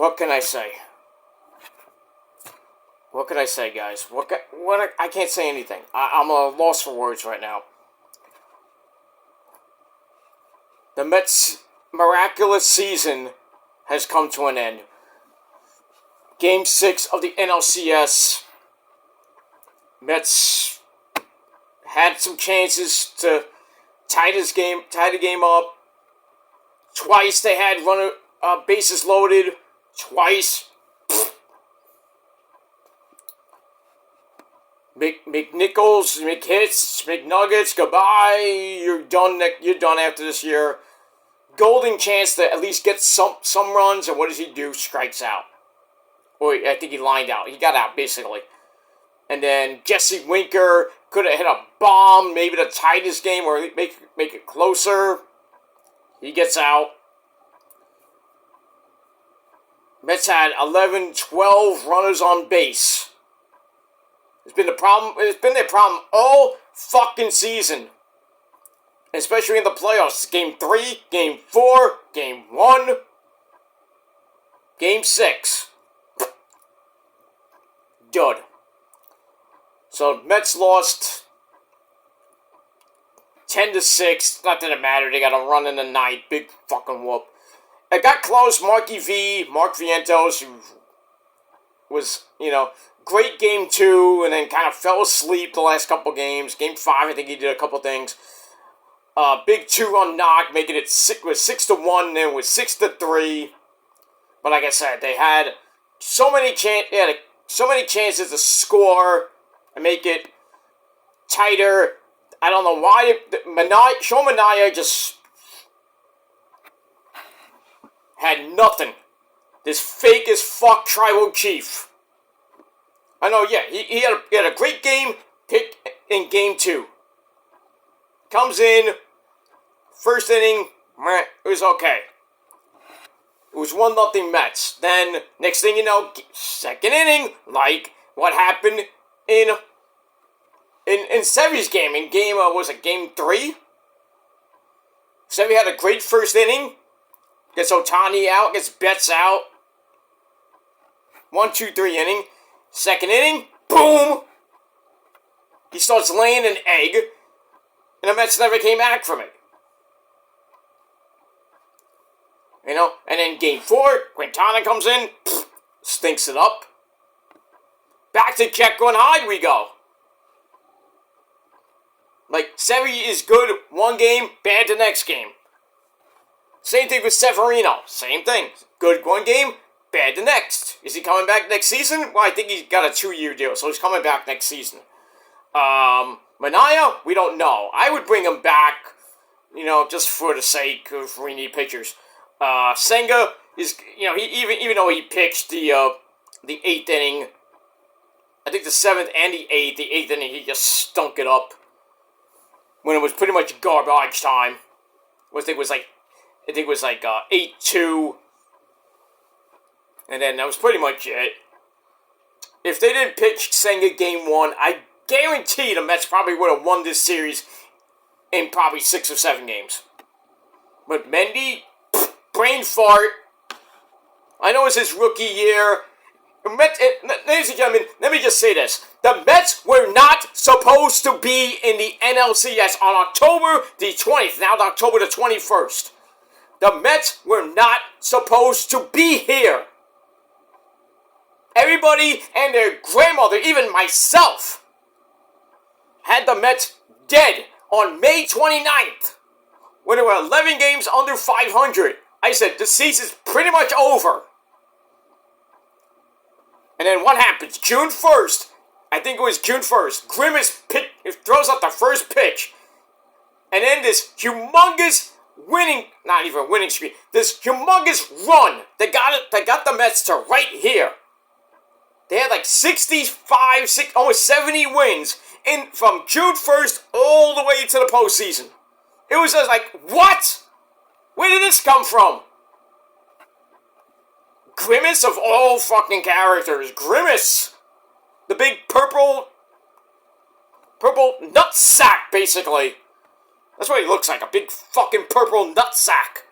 What can I say? What can I say, guys? I can't say anything. I'm a loss for words right now. The Mets' miraculous season has come to an end. Game 6 of the NLCS. Mets had some chances to tie the game up. Twice they had bases loaded. Twice. McNichols, McHits, McNuggets, goodbye. You're done. You're done after this year. Golden chance to at least get some runs, and what does he do? Strikes out. Or I think he lined out. He got out, basically. And then Jesse Winker could have hit a bomb, maybe to tie this game or make it closer. He gets out. Mets had 11, 12 runners on base. It's been their problem all fucking season. Especially in the playoffs. Game 3, Game 4, Game 1, Game 6. Dud. So, Mets lost 10-6. Not that it mattered. They got a run in the ninth. Big fucking whoop. It got close. Mark Vientos, who was, great Game 2, and then kind of fell asleep the last couple games. Game 5, I think he did a couple things. Big 2-run knock, making it 6-1, then with 6-3. But like I said, they had so many chances to score and make it tighter. I don't know why Sean Manaea just had nothing. This fake as fuck tribal chief. I know, yeah, he had a great game pick in Game 2. Comes in, first inning, it was okay. It was 1-0 Mets. Then, next thing you know, second inning, like what happened in Sevy's game. In game, Game 3? Sevy had a great first inning. Gets Ohtani out, gets Betts out. 1, 2, 3 inning. Second inning, boom! He starts laying an egg, and the Mets never came back from it. And then Game 4, Quintana comes in, stinks it up. Back to Jekyll and Hyde we go. Like, Sevy is good one game, bad the next game. Same thing with Severino. Same thing. Good one game, bad the next. Is he coming back next season? Well, I think he's got a 2-year deal, so he's coming back next season. Manaea, we don't know. I would bring him back, just for the sake of we need pitchers. Senga is, even though he pitched the 8th inning, I think the 7th and the 8th inning, he just stunk it up. When it was pretty much garbage time. I think it was like 8-2. And then that was pretty much it. If they didn't pitch Senga Game 1, I guarantee the Mets probably would have won this series in probably 6 or 7 games. But Mendy, brain fart. I know it's his rookie year. Ladies and gentlemen, let me just say this. The Mets were not supposed to be in the NLCS on October the 20th. Now October the 21st. The Mets were not supposed to be here. Everybody and their grandmother, even myself, had the Mets dead on May 29th. When there were 11 games under 500. I said, the season's pretty much over. And then what happens? June 1st, I think it was June 1st, Grimace throws out the first pitch. And then this humongous streak, this humongous run that got the Mets to right here. They had like 65, almost 70 wins from June 1st all the way to the postseason. It was just like, what? Where did this come from? Grimace of all fucking characters. Grimace. The big purple nutsack, basically. That's what he looks like, a big fucking purple nutsack.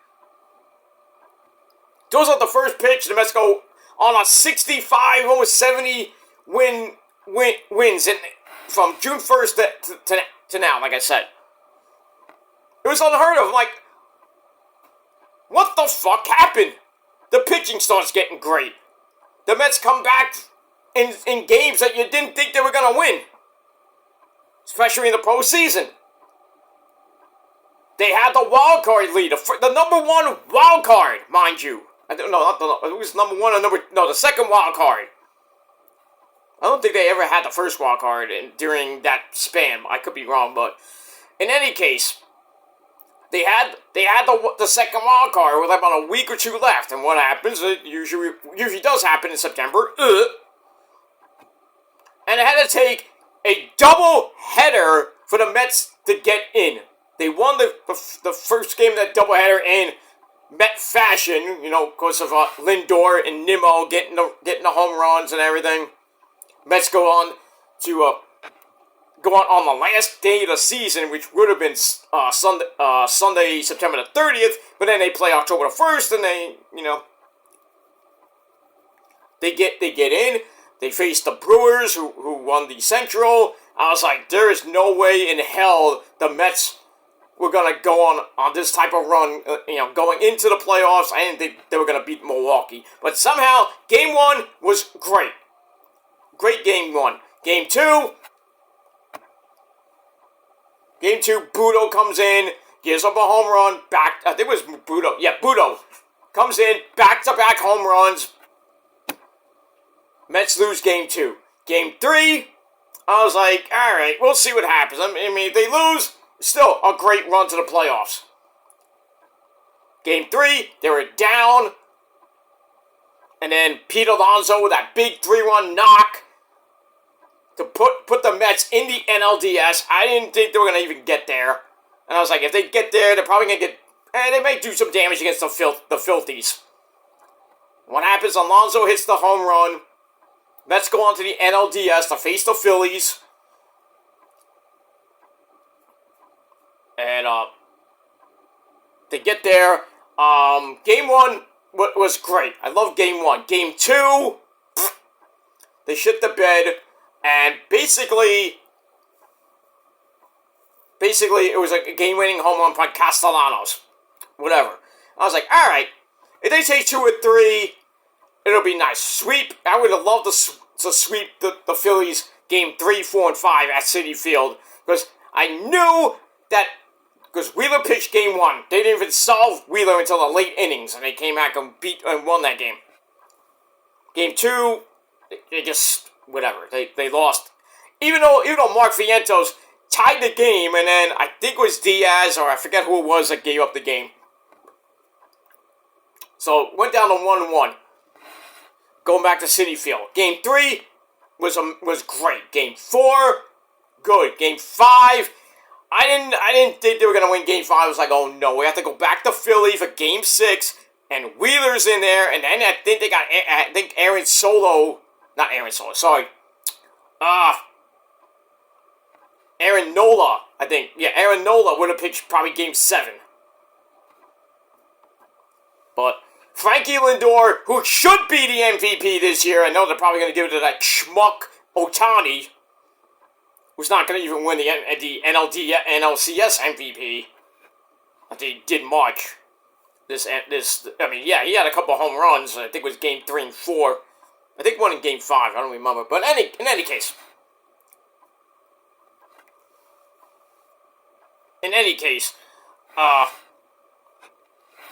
Throws out the first pitch. The Mets go on a 65, almost 70 wins from June 1st to now, like I said. It was unheard of. I'm like, what the fuck happened? The pitching starts getting great. The Mets come back in games that you didn't think they were going to win. Especially in the postseason. They had the wild card lead. The number one wild card, mind you. It was number one or the second wild card. I don't think they ever had the first wild card during that span. I could be wrong, but in any case, they had the second wild card with about a week or two left. And what happens? It usually does happen in September. And it had to take a double header for the Mets to get in. They won the first game of that doubleheader in Met fashion, because of Lindor and Nimmo getting the home runs and everything. Mets go on to go on the last day of the season, which would have been Sunday, September the 30th, but then they play October the 1st, and they get in. They face the Brewers, who won the Central. I was like, there is no way in hell the Mets were going to go on this type of run, going into the playoffs. I didn't think they were going to beat Milwaukee. But somehow, Game 1 was great. Great Game 1. Game 2, Budo comes in, gives up a home run, I think it was Budo. Yeah, Budo comes in, back-to-back home runs. Mets lose Game 2. Game 3, I was like, alright, we'll see what happens. I mean, if they lose, still a great run to the playoffs. Game 3, they were down. And then Pete Alonso with that big 3-run knock to put the Mets in the NLDS. I didn't think they were going to even get there. And I was like, if they get there, they're probably going to get... they may do some damage against the Filthies. What happens? Alonso hits the home run. Mets go on to the NLDS to face the Phillies. And they get there. Game 1 was great. I love Game 1. Game 2, they shit the bed. And basically, it was a game-winning home run by Castellanos. Whatever. I was like, alright, if they take 2 or 3, it'll be nice. Sweep. I would have loved to sweep the Phillies Game 3, 4, and 5 at Citi Field. Because I knew that, because Wheeler pitched Game 1. They didn't even solve Wheeler until the late innings. And they came back and won that game. Game 2, they just... whatever, they lost. Even though Mark Vientos tied the game, and then I think it was Diaz, or I forget who it was that gave up the game. So, went down to 1-1. Going back to Citi Field. Game 3 was great. Game 4, good. Game 5, I didn't think they were going to win Game 5. I was like, oh no, we have to go back to Philly for Game 6, and Wheeler's in there, and then I think Aaron Solo... Not Aaron Sola, sorry. Aaron Nola, I think. Yeah, Aaron Nola would have pitched probably Game 7. But Frankie Lindor, who should be the MVP this year, I know they're probably going to give it to that schmuck Ohtani, who's not going to even win the NLCS MVP. I think he did much. I mean, yeah, he had a couple of home runs. I think it was Game 3 and 4. I think one in Game 5, I don't remember. But in any case.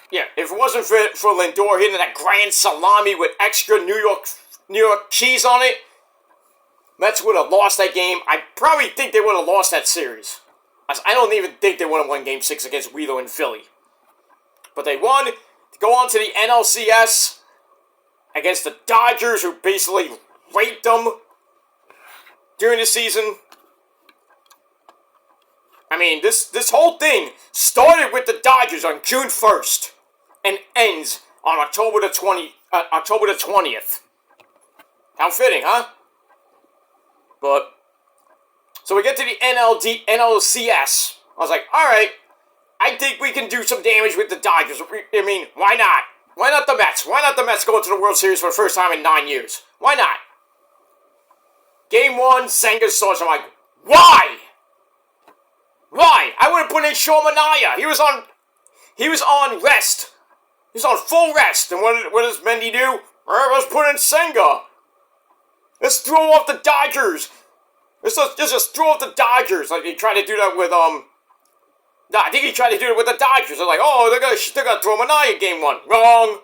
Yeah, if it wasn't for Lindor hitting that grand salami with extra New York cheese on it, Mets would have lost that game. I probably think they would have lost that series. I don't even think they would have won Game 6 against Wheeler and Philly. But they won to go on to the NLCS against the Dodgers, who basically raped them during the season. I mean, this whole thing started with the Dodgers on June 1st and ends on October the 20th. How fitting, huh? But so we get to the NLCS. I was like, all right, I think we can do some damage with the Dodgers. I mean, why not? Why not the Mets? Why not the Mets going to the World Series for the first time in 9 years? Why not? Game 1, Senga starts. I'm like, why? Why? I would have put in Sean Manaea. He was on rest. He was on full rest. And what does Mendy do? Let's put in Senga. Let's throw off the Dodgers. Let's just throw off the Dodgers. Like he tried to do that with No, I think he tried to do it with the Dodgers. They're like, oh, they're gonna throw Manaea game 1. Wrong.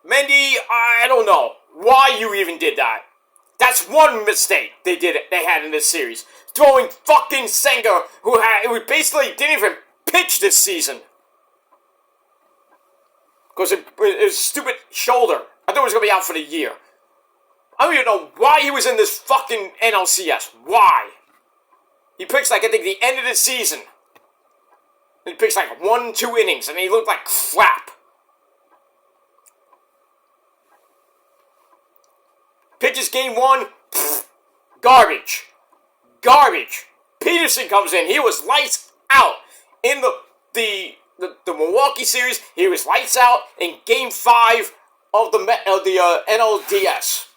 Mendy, I don't know why you even did that. That's one mistake they had in this series. Throwing fucking Senga, who basically didn't even pitch this season. Because it was a stupid shoulder. I thought he was going to be out for the year. I don't even know why he was in this fucking NLCS. Why? He pitched like, I think, the end of the season. He pitched like 1-2 innings, and he looked like crap. Pitches game 1, garbage. Garbage. Peterson comes in. He was lights out. In the Milwaukee series, he was lights out in game 5 of the NLCS.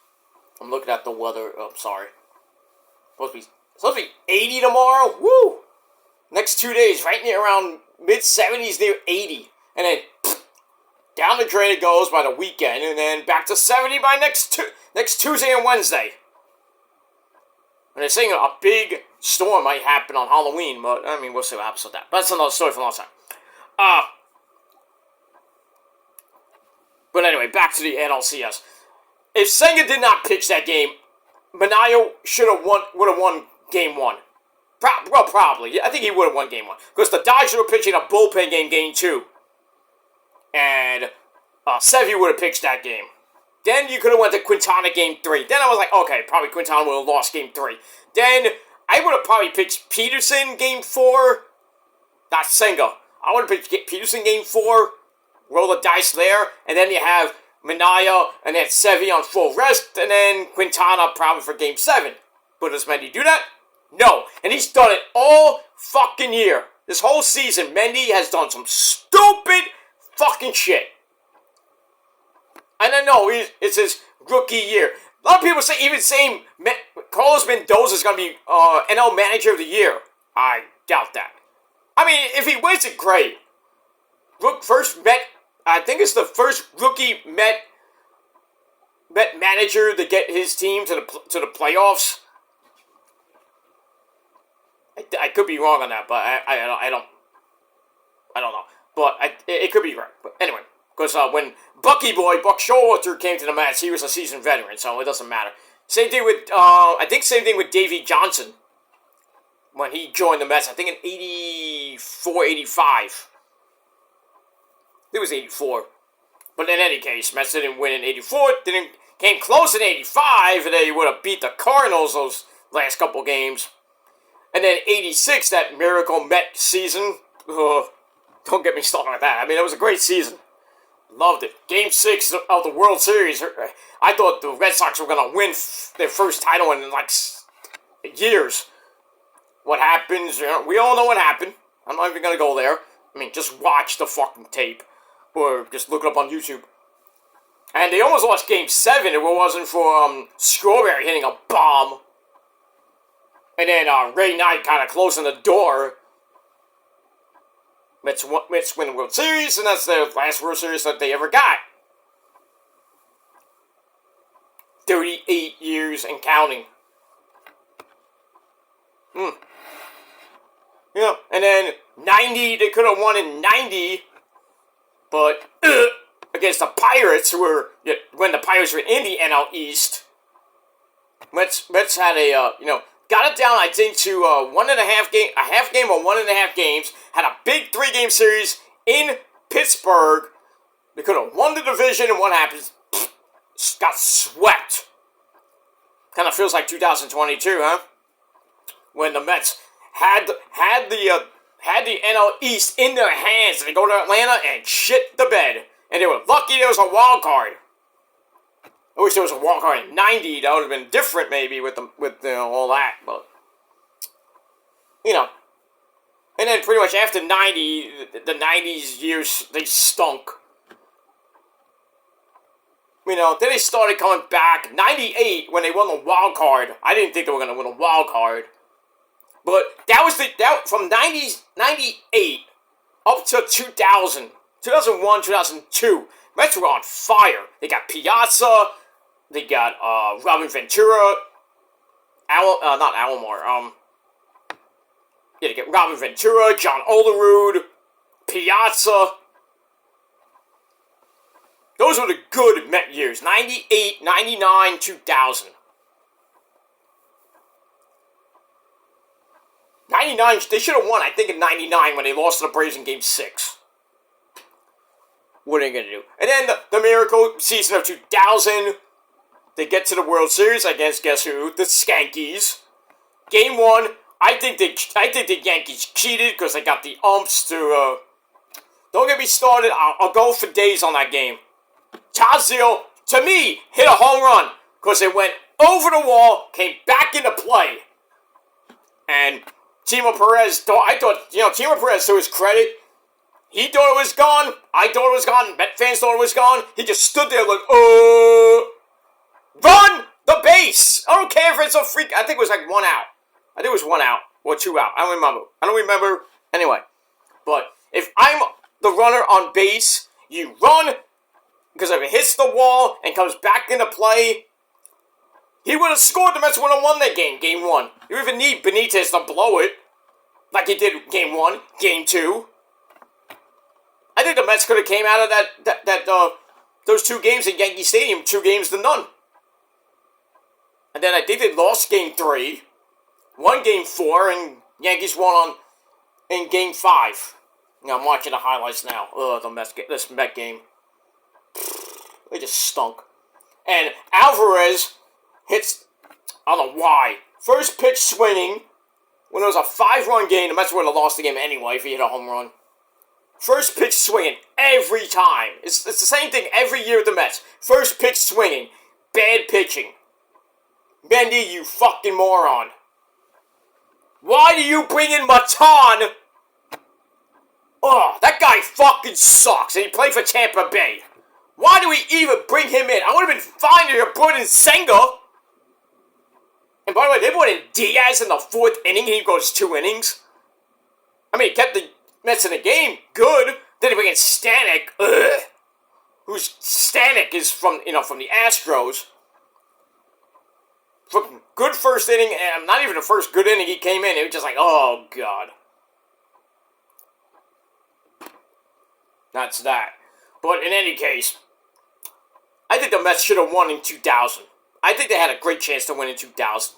I'm looking at the weather. Oh, I'm sorry. Supposed to be 80 tomorrow. Woo! Next 2 days, right near around mid-70s, near 80. And then down the drain it goes by the weekend, and then back to 70 by next Tuesday and Wednesday. And they're saying a big storm might happen on Halloween, but I mean, we'll see what happens with that. But that's another story for another time. But anyway, back to the NLCS. If Senga did not pitch that game, Manaea would have won game 1. Well, probably. I think he would have won game 1. Because the Dodgers were pitching a bullpen game 2. And Sevy would have pitched that game. Then you could have went to Quintana game 3. Then I was like, okay, probably Quintana would have lost game 3. Then I would have probably pitched Peterson game 4. Not Senga. I would have pitched Peterson game 4. Roll the dice there. And then you have Manaea and then Sevy on full rest. And then Quintana probably for game 7. But does Mendy do that? No. And he's done it all fucking year. This whole season, Mendy has done some stupid fucking shit. And I know it's his rookie year. A lot of people saying Carlos Mendoza is going to be NL Manager of the Year. I doubt that. I mean, if he wins it, great. I think it's the first rookie Met manager to get his team to the playoffs. I could be wrong on that, but I don't know. But it could be right. But anyway. Because when Buck Showalter came to the Mets, he was a seasoned veteran, so it doesn't matter. Same thing with Davey Johnson. When he joined the Mets, I think in 84, 85. It was 84. But in any case, Mets didn't win in 84, came close in 85, and they would have beat the Cardinals those last couple games. And then 86, that miracle Met season. Don't get me started with that. I mean, it was a great season. Loved it. Game 6 of the World Series. I thought the Red Sox were going to win their first title in like years. What happens? We all know what happened. I'm not even going to go there. I mean, just watch the fucking tape. Or just look it up on YouTube. And they almost lost Game 7 if it wasn't for Strawberry hitting a bomb. And then Ray Knight kind of closing the door. Mets win the World Series, and that's the last World Series that they ever got. 38 years and counting. Yeah, and then 90, they could have won in 90, but against the Pirates, when the Pirates were in the NL East, Mets had got it down, I think, to a half game or 1.5 games. Had a big 3-game series in Pittsburgh. They could have won the division, and what happens? Got swept. Kind of feels like 2022, huh? When the Mets had the NL East in their hands, and they go to Atlanta and shit the bed. And they were lucky there was a wild card. I wish there was a wild card in 90. That would have been different, maybe, with all that. But, And then pretty much after 90, the 90s years, they stunk. You know, then they started coming back. 98, when they won the wild card. I didn't think they were going to win a wild card. But from 98 up to 2000, 2001, 2002, Mets were on fire. They got Piazza, they got Robin Ventura, not Alomar, yeah, they get Robin Ventura, John Olerud, Piazza. Those were the good Met years. 98, 99, 2000. 99, they should have won, I think, in 99 when they lost to the Braves in Game 6. What are they going to do? And then the miracle season of 2000. They get to the World Series against, guess who? The Skankies. Game 1, I think the Yankees cheated because they got the umps to, don't get me started, I'll go for days on that game. Tazil, to me, hit a home run because it went over the wall, came back into play. And Timo Perez, Timo Perez, to his credit, he thought it was gone. I thought it was gone. Met fans thought it was gone. He just stood there like, run the base. I don't care if it's a freak. I think it was like 1 out. I think it was 1 out or 2 out. I don't remember. Anyway, but if I'm the runner on base, you run, because if it hits the wall and comes back into play, he would have scored. The Mets would have won that game, Game 1. You even need Benitez to blow it, like he did Game 1, Game 2. I think the Mets could have came out of those 2 games in Yankee Stadium, 2 games to none. And then I think they lost Game 3, won Game 4, and Yankees won in Game 5. Now I'm watching the highlights now. This Met game. They just stunk. And Alvarez hits, I don't know why, first pitch swinging. When it was a 5-run game, the Mets would have lost the game anyway if he hit a home run. First pitch swinging every time. It's the same thing every year with the Mets. First pitch swinging. Bad pitching. Mendy, you fucking moron. Why do you bring in Matan? Oh, that guy fucking sucks. And he played for Tampa Bay. Why do we even bring him in? I would have been fine if you brought in Senga. And by the way, they brought in Diaz in the 4th inning. He goes 2 innings. I mean, he kept the Mets in the game. Good. Then they bring in Stanek. Stanek is from the Astros. Good first inning, and not even the first good inning he came in. It was just like, oh, God. That's that. But in any case, I think the Mets should have won in 2000. I think they had a great chance to win in 2000.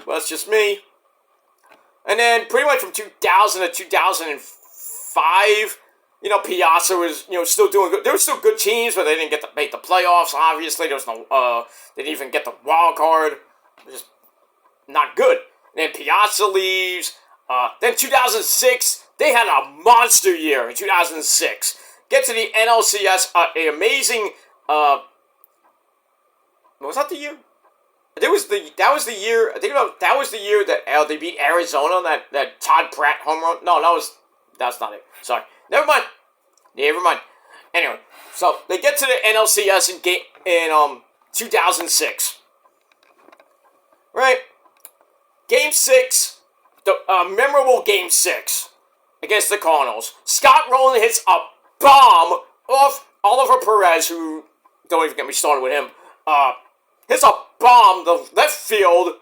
Well, that's just me. And then pretty much from 2000 to 2005, Piazza was, still doing good. There were still good teams, but they didn't get to make the playoffs, obviously. There was no, they didn't even get the wild card. It was just not good. And then Piazza leaves. Then 2006, they had a monster year in 2006. Get to the NLCS, an amazing, was that the year? That was the year, that was the year that they beat Arizona, that Todd Pratt home run. No, that's not it. Sorry. Never mind. Anyway, so they get to the NLCS in 2006. Right? Game 6, the memorable Game 6 against the Cardinals. Scott Rowland hits a bomb off Oliver Perez, who, don't even get me started with him, hits a bomb the left field,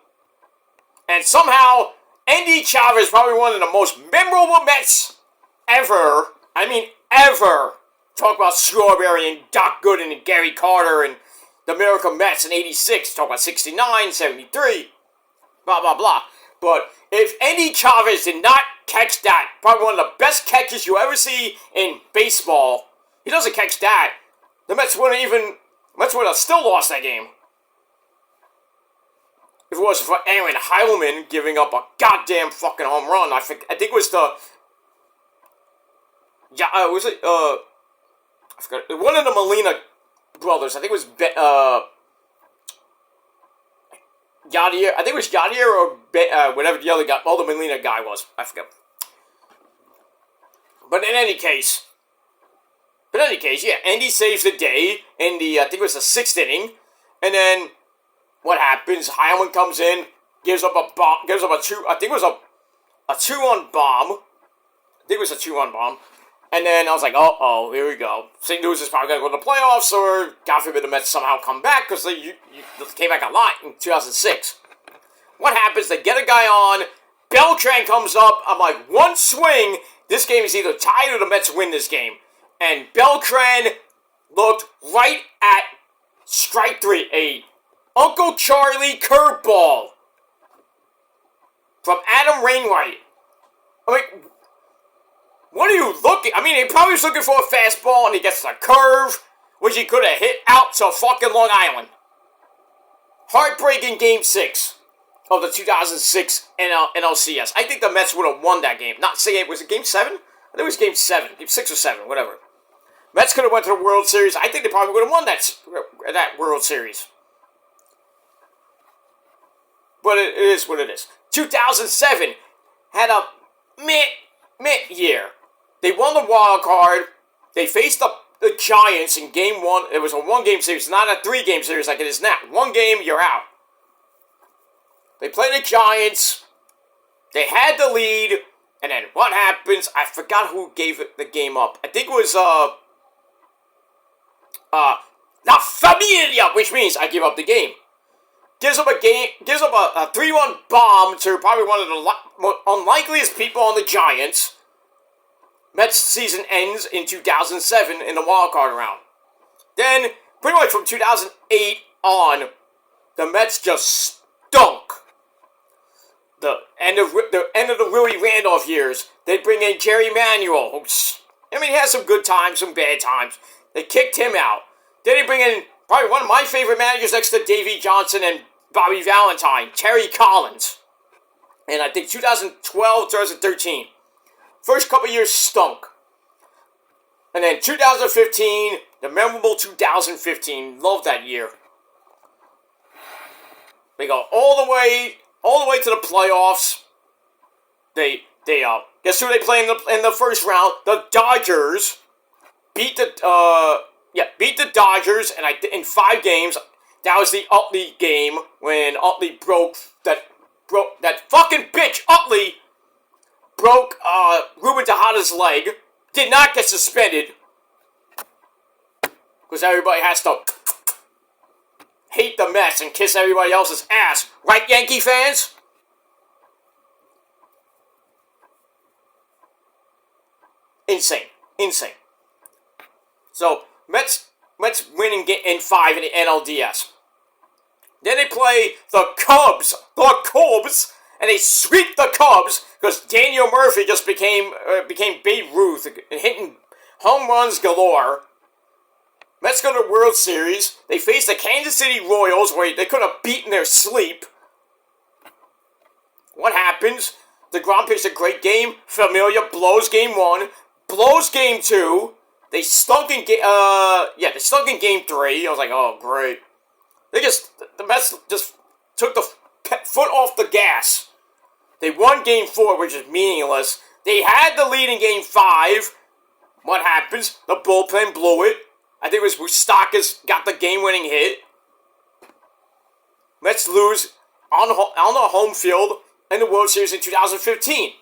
and somehow Andy Chavez, probably one of the most memorable Mets ever. I mean, ever. Talk about Strawberry and Doc Gooden and Gary Carter and the Miracle Mets in 86. Talk about 69, 73, blah, blah, blah. But if Andy Chavez did not catch that, probably one of the best catches you ever see in baseball, he doesn't catch that, the Mets would have still lost that game. If it wasn't for Aaron Heilman giving up a goddamn fucking home run, I think it was the... Yeah, was it, I forgot. One of the Molina brothers, I think it was, Yadier. I think it was Yadier or whatever the other guy, the Molina guy was. I forget. But in any case, yeah, Andy saves the day in the, I think it was the 6th inning. And then what happens? Heilmann comes in, gives up a bomb, gives up a two, I think it was a 2-run bomb. And then I was like, uh-oh, here we go. St. Louis is probably going to go to the playoffs, or God forbid the Mets somehow come back, because they came back a lot in 2006. What happens? They get a guy on, Beltran comes up, I'm like, one swing, this game is either tied or the Mets win this game. And Beltran looked right at strike 3, a Uncle Charlie curveball from Adam Wainwright. I mean, what are you looking? I mean, he probably was looking for a fastball, and he gets a curve, which he could have hit out to fucking Long Island. Heartbreaking Game 6 of the 2006 NLCS. I think the Mets would have won that game. Not saying, was it Game 7? I think it was Game 7. Game 6 or 7, whatever. Mets could have went to the World Series. I think they probably would have won that World Series. But it is what it is. 2007 had a meh year. They won the wild card. They faced the Giants in Game 1. It was a 1-game series, not a 3-game series like it is now. 1 game, you're out. They played the Giants. They had the lead. And then what happens? I forgot who gave the game up. I think it was, La Familia, which means I give up the game. Gives up a 3-1 bomb to probably one of the unlikeliest people on the Giants. Mets season ends in 2007 in the wild card round. Then, pretty much from 2008 on, the Mets just stunk. The end of the Willie Randolph years, they bring in Jerry Manuel. He had some good times, some bad times. They kicked him out. Then they bring in probably one of my favorite managers next to Davey Johnson and Bobby Valentine, Terry Collins. And I think 2012, 2013. First couple years stunk. And then 2015, the memorable 2015. Love that year. They go all the way to the playoffs. They guess who they play in the first round? The Dodgers beat the Dodgers, and in 5 games. That was the Utley game when Utley broke that fucking bitch. Utley broke Ruben Tejada's leg. Did not get suspended because everybody has to hate the Mets and kiss everybody else's ass, right, Yankee fans? Insane. So Mets winning in 5 in the NLDS. Then they play the Cubs, and they sweep the Cubs because Daniel Murphy just became Babe Ruth and hitting home runs galore. Mets go to the World Series. They face the Kansas City Royals, where they could have beaten their sleep. What happens? DeGrom pitched a great game. Familia blows Game 1, blows Game 2. They stunk in Game 3. I was like, oh, great. The Mets just took the foot off the gas. They won Game 4, which is meaningless. They had the lead in Game 5. What happens? The bullpen blew it. I think it was Moustakas got the game-winning hit. Mets lose on the home field in the World Series in 2015.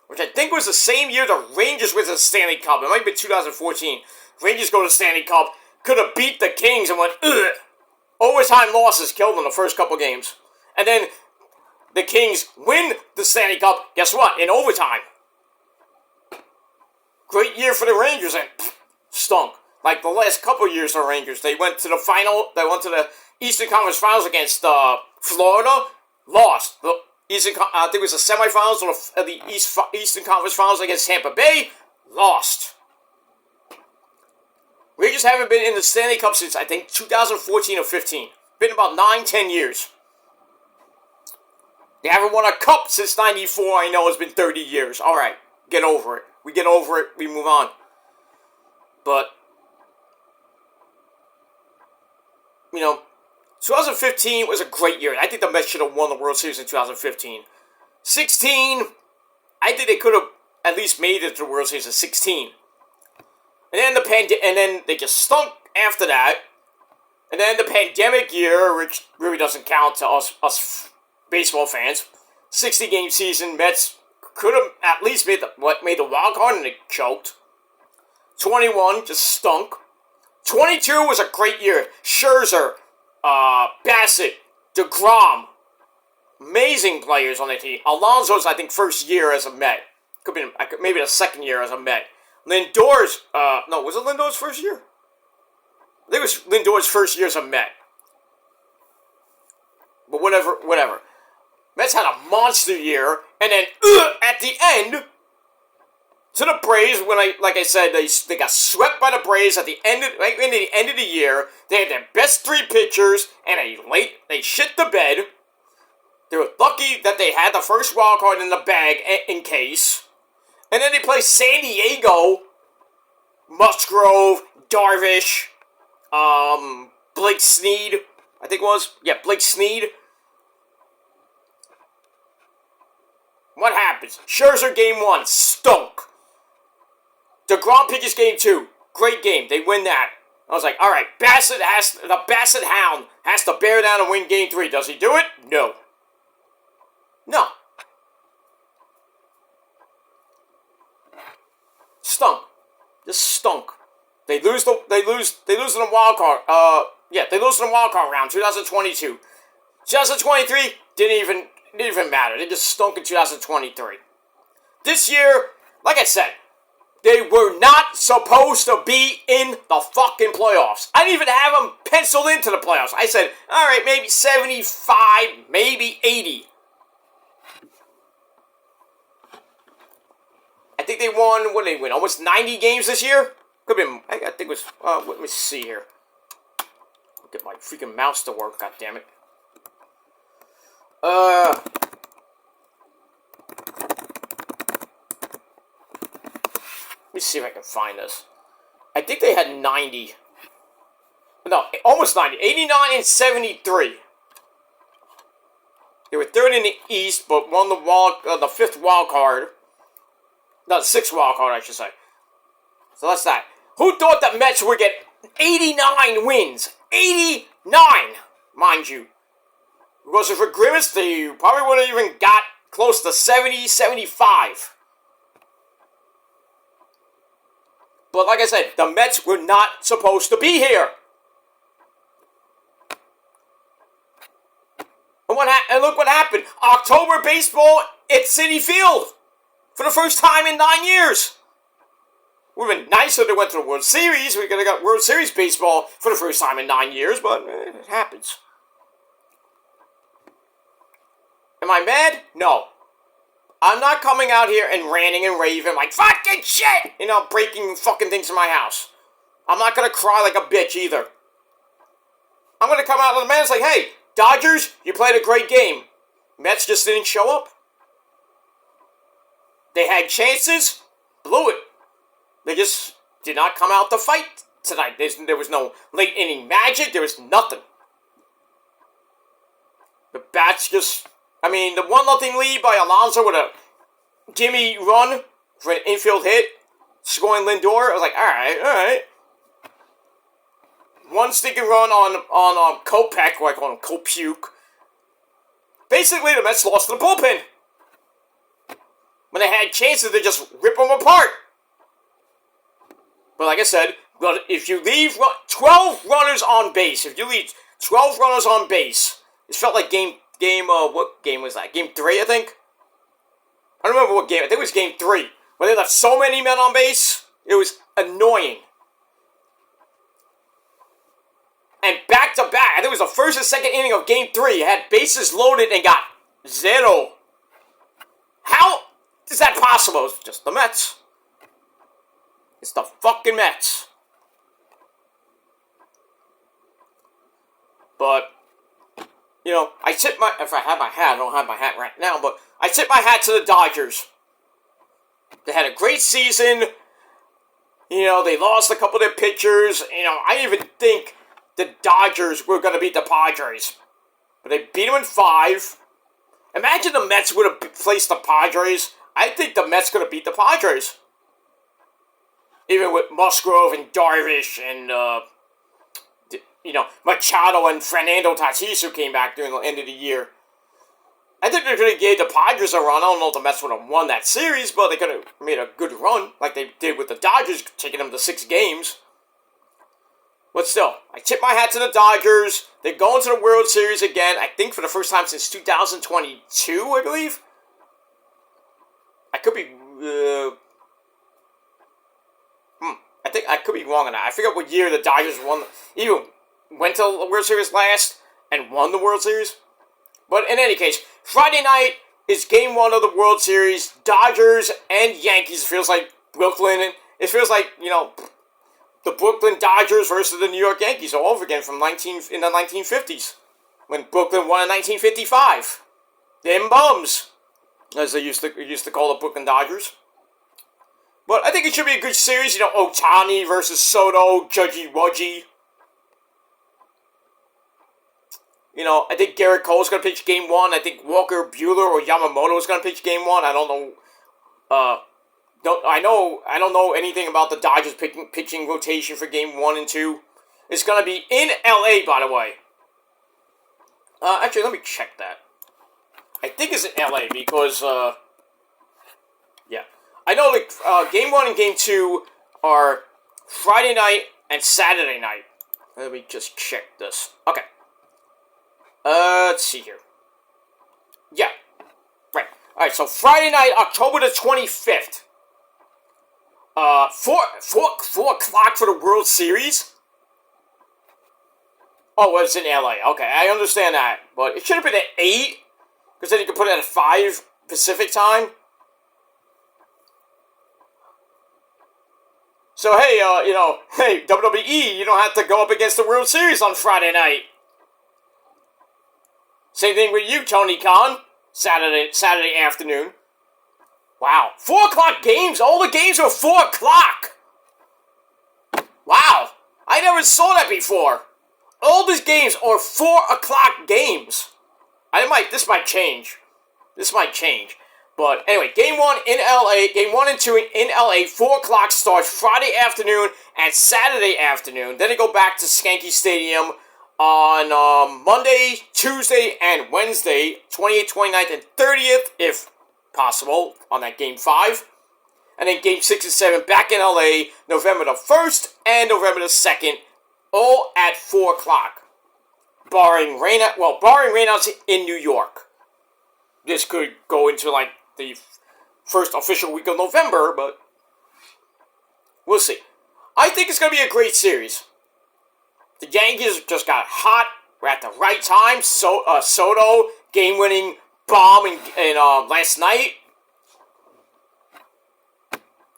Which I think was the same year the Rangers went to the Stanley Cup. It might have been 2014. Rangers go to the Stanley Cup. Could have beat the Kings and went, ugh. Overtime losses killed them the first couple games. And then the Kings win the Stanley Cup. Guess what? In overtime. Great year for the Rangers and stunk. Like the last couple years for the Rangers. They went to the final. They went to the Eastern Conference Finals against Florida. Lost. I think it was the semifinals or the Eastern Conference Finals against Tampa Bay. Lost. Rangers haven't been in the Stanley Cup since, I think, 2014 or 15. Been about 9-10 years. They haven't won a cup since 94. I know it's been 30 years. All right, get over it. We get over it. We move on. But, 2015 was a great year. I think the Mets should have won the World Series in 2015. 16, I think they could have at least made it to the World Series of 16. And then they just stunk after that. And then the pandemic year, which really doesn't count to us baseball fans, 60-game season, Mets could have at least made the wild card and they choked. 21 just stunk. 22 was a great year. Scherzer, Bassett, DeGrom, amazing players on the team. Alonso's, I think, first year as a Met. Could be maybe the second year as a Met. Lindor's, no, was it Lindor's first year? I think it was Lindor's first year as a Met. But whatever. Mets had a monster year, and then at the end, to the Braves, like I said, they got swept by the Braves at the end of the year. They had their best three pitchers, and they shit the bed. They were lucky that they had the first wild card in the bag in case. And then they play San Diego, Musgrove, Darvish, Blake Sneed, I think it was. Yeah, Blake Sneed. What happens? Scherzer game 1, stunk. DeGrom pitches game 2, great game. They win that. I was like, all right, the Bassett Hound has to bear down and win game 3. Does he do it? No. Stunk. Just stunk. They lose in the wild card. They lose in the wild card round, 2022. 2023 didn't even matter. They just stunk in 2023. This year, like I said, they were not supposed to be in the fucking playoffs. I didn't even have them penciled into the playoffs. I said, all right, maybe 75, maybe 80. I think they won, what did they win? Almost 90 games this year? Could have been, I think it was, let me see here. I'll get my freaking mouse to work, goddammit. Let me see if I can find this. I think they had 90. No, almost 90. 89 and 73. They were third in the East, but won the fifth wild card. No, the sixth wild card, I should say. So that's that. Who thought the Mets would get 89 wins? 89, mind you. Because if for Grimace, they probably would have even got close to 70, 75. But like I said, the Mets were not supposed to be here. And look what happened. October baseball at Citi Field. For the first time in 9 years. Would have been nicer if they went to the World Series. We could have got World Series baseball for the first time in 9 years, but it happens. Am I mad? No. I'm not coming out here and ranting and raving like, fucking shit! Breaking fucking things in my house. I'm not gonna cry like a bitch either. I'm gonna come out to the man and say, hey, Dodgers, you played a great game. Mets just didn't show up. They had chances, blew it. They just did not come out to fight tonight. There was no late inning magic. There was nothing. The bats just... the 1-0 lead by Alonso with a gimme run for an infield hit, scoring Lindor. I was like, all right. One stinking run on Kopech, or I call him Kopuke. Basically, the Mets lost to the bullpen. When they had chances, they just rip them apart. But like I said, if you leave 12 runners on base, it felt like what game was that? Game 3, I think? I don't remember what game. I think it was game 3. When they left so many men on base, it was annoying. And back to back, I think it was the first and second inning of game 3, had bases loaded and got 0. How is that possible? It's just the Mets. It's the fucking Mets. But, if I had my hat, I don't have my hat right now, but I tip my hat to the Dodgers. They had a great season. They lost a couple of their pitchers. I even think the Dodgers were going to beat the Padres. But they beat them in 5. Imagine the Mets would have placed the Padres. I think the Mets going to beat the Padres. Even with Musgrove and Darvish and, Machado and Fernando Tatis who came back during the end of the year. I think they're going to give the Padres a run. I don't know if the Mets would have won that series, but they could have made a good run like they did with the Dodgers, taking them to 6 games. But still, I tip my hat to the Dodgers. They're going to the World Series again, I think for the first time since 2022, I believe. I could be... I think I could be wrong on that. I forget what year the Dodgers even went to the World Series last and won the World Series. But in any case, Friday night is Game 1 of the World Series. Dodgers and Yankees. It feels like Brooklyn. It feels like, the Brooklyn Dodgers versus the New York Yankees all over again in the 1950s. When Brooklyn won in 1955. Them bums, as they used to call the Brooklyn Dodgers. But I think it should be a good series. Ohtani versus Soto, Judgy Wudgy. I think Garrett Cole's going to pitch Game 1. I think Walker Buehler or Yamamoto is going to pitch Game 1. I don't know. I don't know anything about the Dodgers pitching rotation for Game 1 and 2. It's going to be in LA, by the way. Actually, let me check that. I think it's in LA because, yeah. I know Game 1 and Game 2 are Friday night and Saturday night. Let me just check this. Okay. Let's see here. Yeah. Right. Alright, so Friday night, October the 25th. 4 o'clock for the World Series? Oh, well, it's in LA. Okay, I understand that. But it should have been at 8. Because then you could put it at 5 Pacific time. So, hey, hey, WWE, you don't have to go up against the World Series on Friday night. Same thing with you, Tony Khan. Saturday afternoon. Wow. 4 o'clock games? All the games are 4 o'clock. Wow. I never saw that before. All these games are 4 o'clock games. This might change. But anyway, Game 1 in LA, Game 1 and 2 in LA, 4 o'clock starts Friday afternoon and Saturday afternoon. Then they go back to Skanky Stadium on Monday, Tuesday, and Wednesday, 28th, 29th, and 30th, if possible, on that Game 5. And then Game 6 and 7 back in LA, November the 1st and November the 2nd, all at 4 o'clock. Barring rainouts in New York. This could go into, the first official week of November, but we'll see. I think it's going to be a great series. The Yankees just got hot at the right time. Soto, game-winning bomb in last night.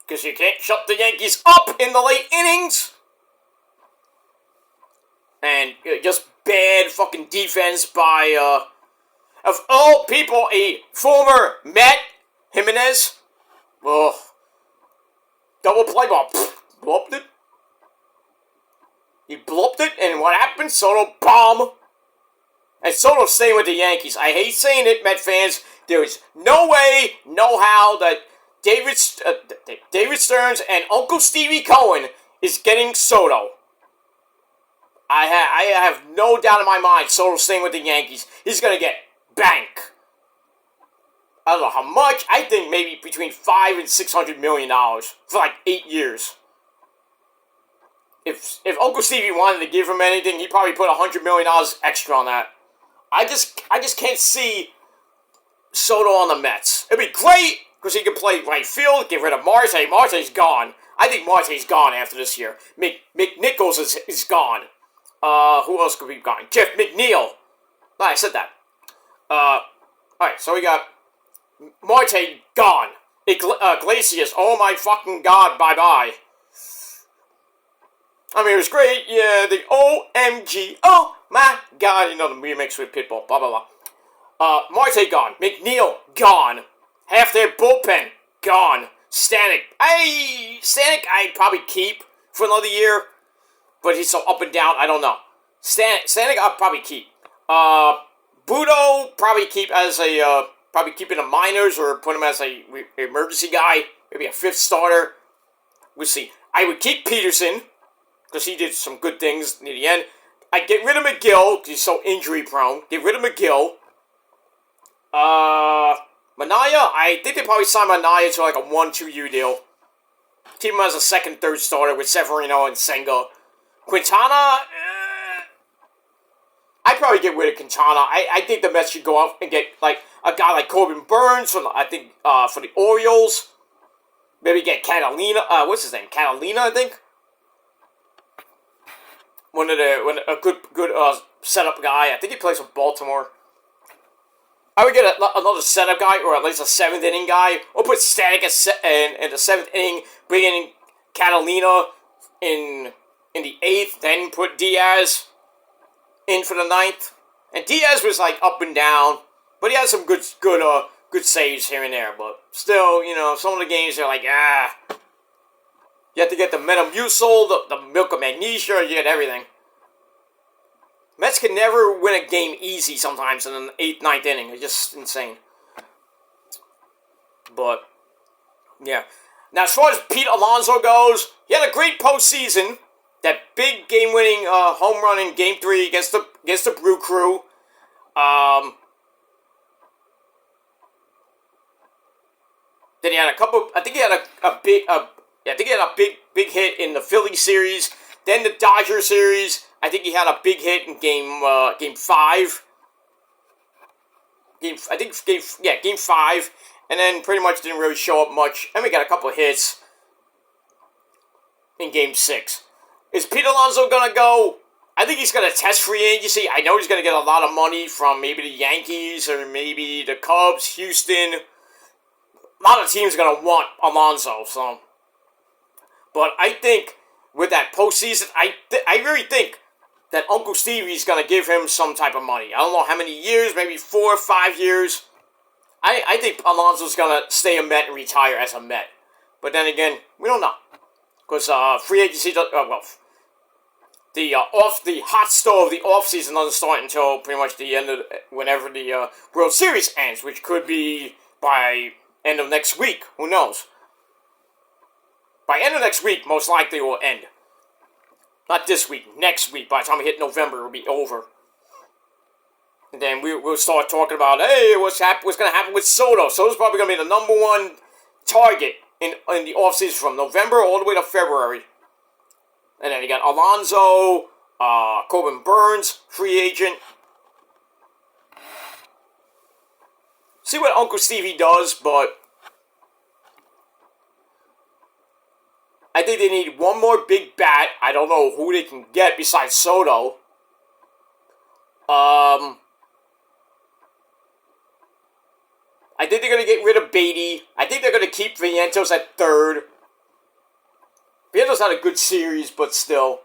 Because you can't shut the Yankees up in the late innings. And just bad fucking defense by, of all people, a former Met, Jimenez. Ugh. Double play ball. Blopped it. He blopped it, and what happened? Soto bomb. And Soto's staying with the Yankees. I hate saying it, Met fans. There is no way, no how that David Stearns and Uncle Stevie Cohen is getting Soto. I have no doubt in my mind Soto's staying with the Yankees. He's going to get bank. I don't know how much. I think maybe between $500 and $600 million for 8 years. If Uncle Stevie wanted to give him anything, he'd probably put $100 million extra on that. I just can't see Soto on the Mets. It'd be great because he could play right field, get rid of Marte. Marte's gone. I think Marte's gone after this year. McNichols is gone. Who else could be gone? Jeff McNeil. No, I said that. Alright, so we got Marte gone. Iglesias, oh my fucking god, bye-bye. I mean, it was great, yeah, the OMG, oh my god, the remix with Pitbull, blah, blah, blah. Marte gone. McNeil gone. Half their bullpen gone. Stanek, I'd probably keep for another year, but he's so up and down, I don't know. Stanek I'll probably keep. Budo, probably keep as a Probably keep in the minors or put him as a emergency guy. Maybe a fifth starter. We'll see. I would keep Peterson because he did some good things near the end. I'd get rid of McGill because he's so injury prone. Get rid of McGill. Minaya, I think they probably signed Minaya to like a 1-2 year deal. Keep him as a second, third starter with Severino and Senga. Quintana, I'd probably get rid of Quintana. I think the Mets should go out and get like a guy like Corbin Burns from for the Orioles. Maybe get Catalina. What's his name? Catalina, I think. A good setup guy. I think he plays for Baltimore. I would get another setup guy, or at least a 7th inning guy. Or put Static in the 7th inning, bring in Catalina in the 8th, then put Diaz in for the 9th. And Diaz was like up and down, but he had some good saves here and there. But still, some of the games are like, you have to get the Metamucil, the milk of magnesia, you get everything. Mets can never win a game easy sometimes in the 8th, 9th inning. It's just insane. But, yeah. Now, as far as Pete Alonso goes, he had a great postseason. That big game-winning home run in Game 3 against the Brew Crew. Then he had a couple. I think he had a big hit in the Philly series. Then the Dodger series. I think he had a big hit in Game 5. Game 5, and then pretty much didn't really show up much. And we got a couple of hits in Game 6. Is Pete Alonso gonna go? I think he's gonna test free agency. I know he's gonna get a lot of money from maybe the Yankees or maybe the Cubs, Houston. A lot of teams are gonna want Alonso. So, but I think with that postseason, I really think that Uncle Stevie's going to give him some type of money. I don't know how many years, maybe 4 or 5 years. I think Alonso's going to stay a Met and retire as a Met. But then again, we don't know. Because free agency, the hot stove of the offseason doesn't start until pretty much the end of, whenever the World Series ends, which could be by end of next week. Who knows? By end of next week, most likely it will end. Not this week, next week. By the time we hit November, it will be over. And then we'll start talking about, hey, what's going to happen with Soto. Soto's probably going to be the number one target in the offseason from November all the way to February. And then you got Alonso, Corbin Burns, free agent. See what Uncle Stevie does, but I think they need one more big bat. I don't know who they can get besides Soto. I think they're going to get rid of Beatty. I think they're going to keep Vientos at third. Vientos had a good series, but still.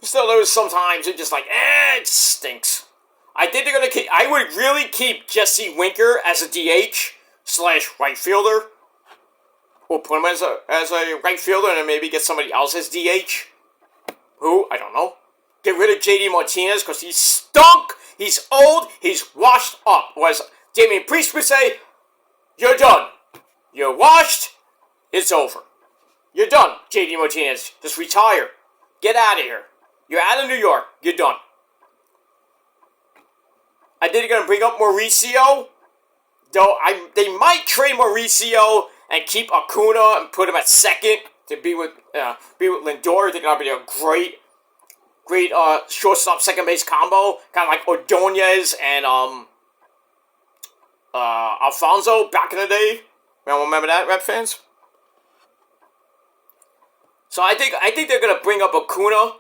Still, there was sometimes it's just like, it stinks. I think they're going to keep, I would really keep Jesse Winker as a DH / right fielder. Or put him as a right fielder and then maybe get somebody else as DH. Who? I don't know. Get rid of JD Martinez because he's stunk. He's old. He's washed up. Or as Damian Priest would say, you're done. You're washed. It's over. You're done, JD Martinez. Just retire. Get out of here. You're out of New York. You're done. I think they're going to bring up Mauricio. Though they might trade Mauricio and keep Acuna and put him at second to be with Lindor. I think that'll be a great shortstop second base combo, kind of like Ordonez and Alfonso back in the day. Remember that, Red fans? So I think they're gonna bring up Acuna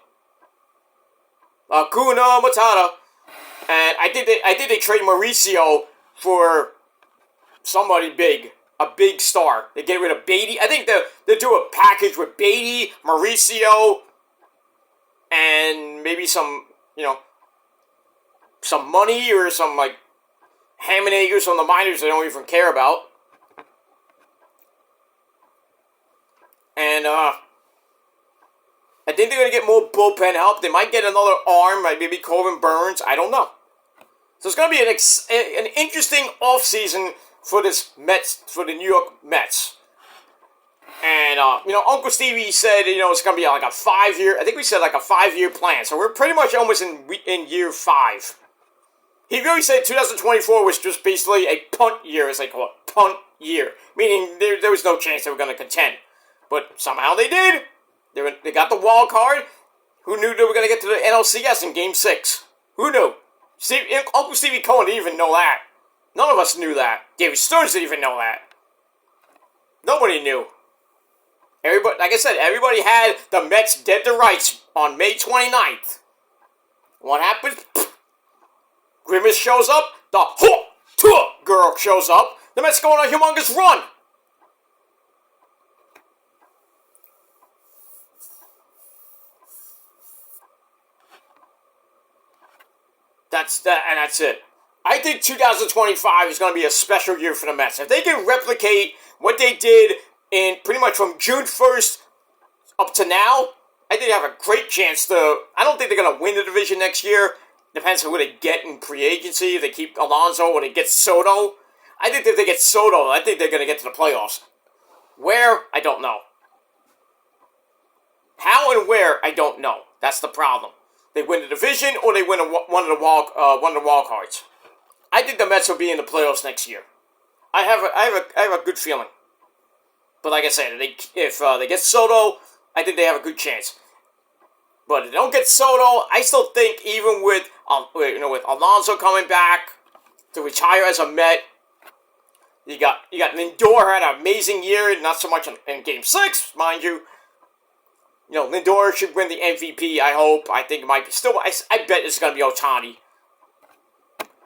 Matata, and I think they trade Mauricio for somebody big, a big star. They get rid of Beatty. I think they'll do a package with Beatty, Mauricio, and maybe some money or some like ham and eggers from the minors they don't even care about. I think they're going to get more bullpen help. They might get another arm, like maybe Corbin Burns. I don't know. So it's going to be an interesting offseason for for the New York Mets. And, Uncle Stevie said, it's going to be like a 5-year, I think we said like a 5-year plan. So we're pretty much almost in year 5. He really said 2024 was just basically a punt year, as they call it, punt year. Meaning there was no chance they were going to contend. But somehow they did. They got the wild card. Who knew they were going to get to the NLCS in Game 6? Who knew? Uncle Stevie Cohen didn't even know that. None of us knew that. David Stearns didn't even know that. Nobody knew. Everybody, like I said, everybody had the Mets dead to rights on May 29th. What happens? Grimace shows up. The girl shows up. The Mets go on a humongous run. That's it. I think 2025 is going to be a special year for the Mets. If they can replicate what they did in pretty much from June 1st up to now, I think they have a great chance to. I don't think they're going to win the division next year. Depends on who they get in free agency. If they keep Alonso or they get Soto. I think if they get Soto, I think they're going to get to the playoffs. Where? I don't know. How and where? I don't know. That's the problem. They win the division or they win one of the wild cards. I think the Mets will be in the playoffs next year. I have a good feeling. But like I said, if they get Soto, I think they have a good chance. But if they don't get Soto, I still think even with Alonso coming back to retire as a Met, you got Lindor had an amazing year, not so much in Game 6, mind you. Lindor should win the MVP, I hope. I think it might be. Still, I bet it's going to be Ohtani.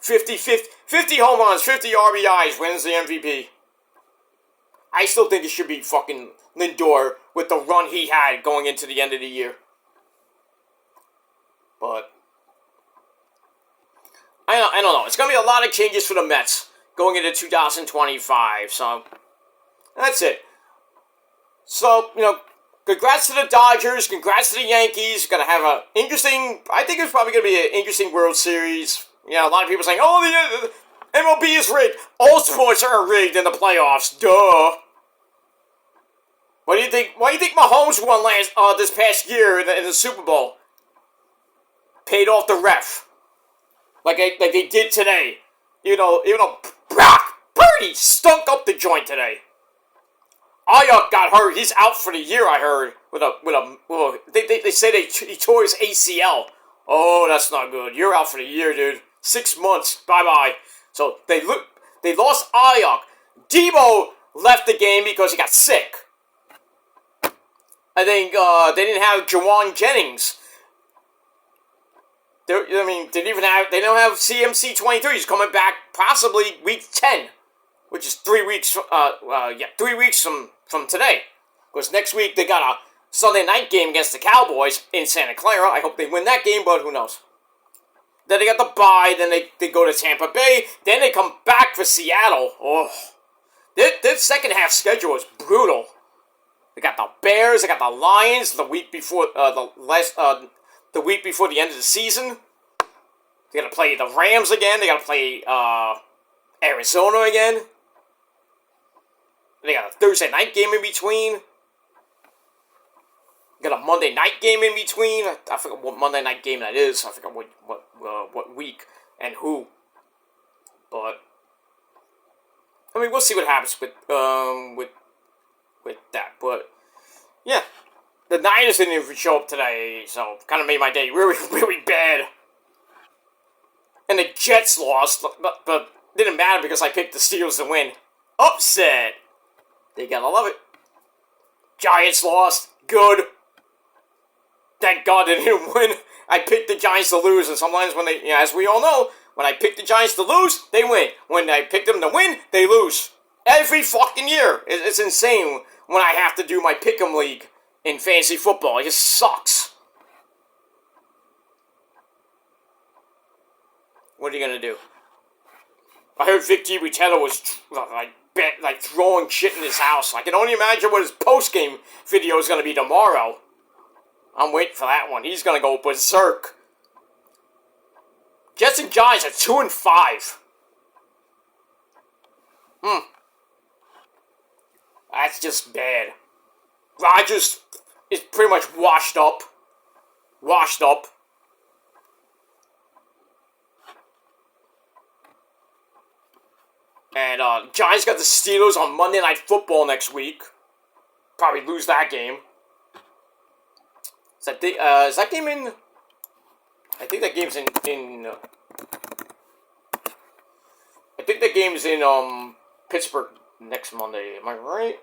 50 home runs, 50 RBIs, wins the MVP. I still think it should be fucking Lindor with the run he had going into the end of the year. But I don't know. It's going to be a lot of changes for the Mets going into 2025. So that's it. So, congrats to the Dodgers. Congrats to the Yankees. Going to have an interesting. I think it's probably going to be an interesting World Series. A lot of people saying, "Oh, the MLB is rigged." All sports are rigged in the playoffs. Duh. What do you think? Why do you think Mahomes won this past year in the Super Bowl? Paid off the ref, like they did today. Even though Brock Purdy stunk up the joint today. Ayuk got hurt. He's out for the year. I heard they say he tore his ACL. Oh, that's not good. You're out for the year, dude. 6 months. Bye. So they lost Ayuk. Debo left the game because he got sick. I think they didn't have Jawan Jennings. They don't have CMC 23. He's coming back possibly week 10, which is 3 weeks. 3 weeks from today. Because next week they got a Sunday night game against the Cowboys in Santa Clara. I hope they win that game, but who knows? Then they got the bye. Then they go to Tampa Bay. Then they come back for Seattle. Oh, their second half schedule is brutal. They got the Bears. They got the Lions the week before the week before the end of the season. They got to play the Rams again. They got to play Arizona again. They got a Thursday night game in between. They got a Monday night game in between. I forget what Monday night game that is. I forget what week and who. But we'll see what happens with that. But yeah. The Niners didn't even show up today, so kind of made my day really, really bad. And the Jets lost, but didn't matter because I picked the Steelers to win. Upset! They gotta love it. Giants lost. Good. Thank God they didn't win. I picked the Giants to lose, and sometimes when they, as we all know, when I pick the Giants to lose, they win. When I pick them to win, they lose. Every fucking year. It's insane when I have to do my pick'em league. In fantasy football, it just sucks. What are you gonna do? I heard Vic DiRutello was throwing shit in his house. I can only imagine what his post-game video is gonna be tomorrow. I'm waiting for that one. He's gonna go berserk. Jets and Giants are 2-5. That's just bad. Rodgers is pretty much washed up. And Giants got the Steelers on Monday Night Football next week. Probably lose that game. Is that game in? I think that game's in. I think that game's in Pittsburgh next Monday. Am I right?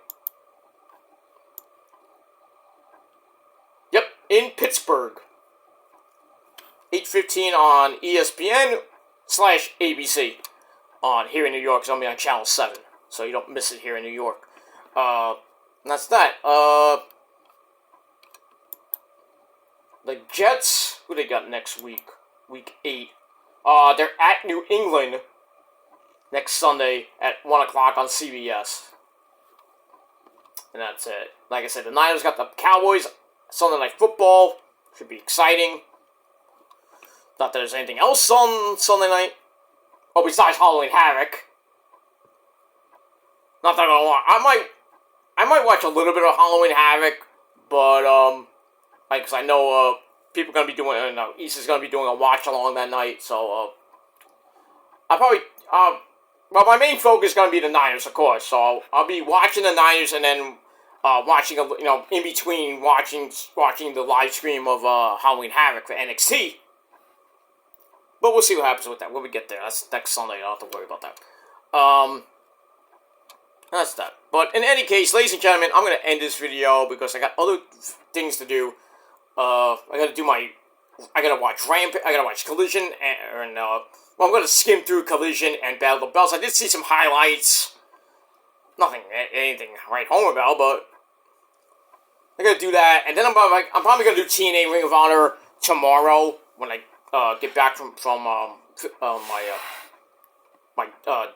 Yep, in Pittsburgh. 8:15 on ESPN/ABC. On here in New York, it's gonna be on Channel 7, so you don't miss it here in New York. And that's that. The Jets, who they got next week? Week 8. They're at New England next Sunday at 1 o'clock on CBS. And that's it. Like I said, the Niners got the Cowboys Sunday Night Football. Should be exciting. Not that there's anything else on Sunday night. Oh, besides Halloween Havoc. Not that I'm gonna watch. I might watch a little bit of Halloween Havoc, but because I know people are gonna be doing, East is gonna be doing a watch along that night, so I'll probably well, my main focus is gonna be the Niners, of course. So I'll be watching the Niners and then watching in between watching the live stream of Halloween Havoc for NXT. But we'll see what happens with that when we get there. That's next Sunday. I don't have to worry about that. That's that. But in any case, ladies and gentlemen, I'm going to end this video because I got other things to do. I got to watch Rampage. I got to watch Collision. And well, I'm going to skim through Collision and Battle of the Belts. I did see some highlights. Anything to write home about, but I got to do that. And then I'm probably going to do TNA Ring of Honor tomorrow when I get back from my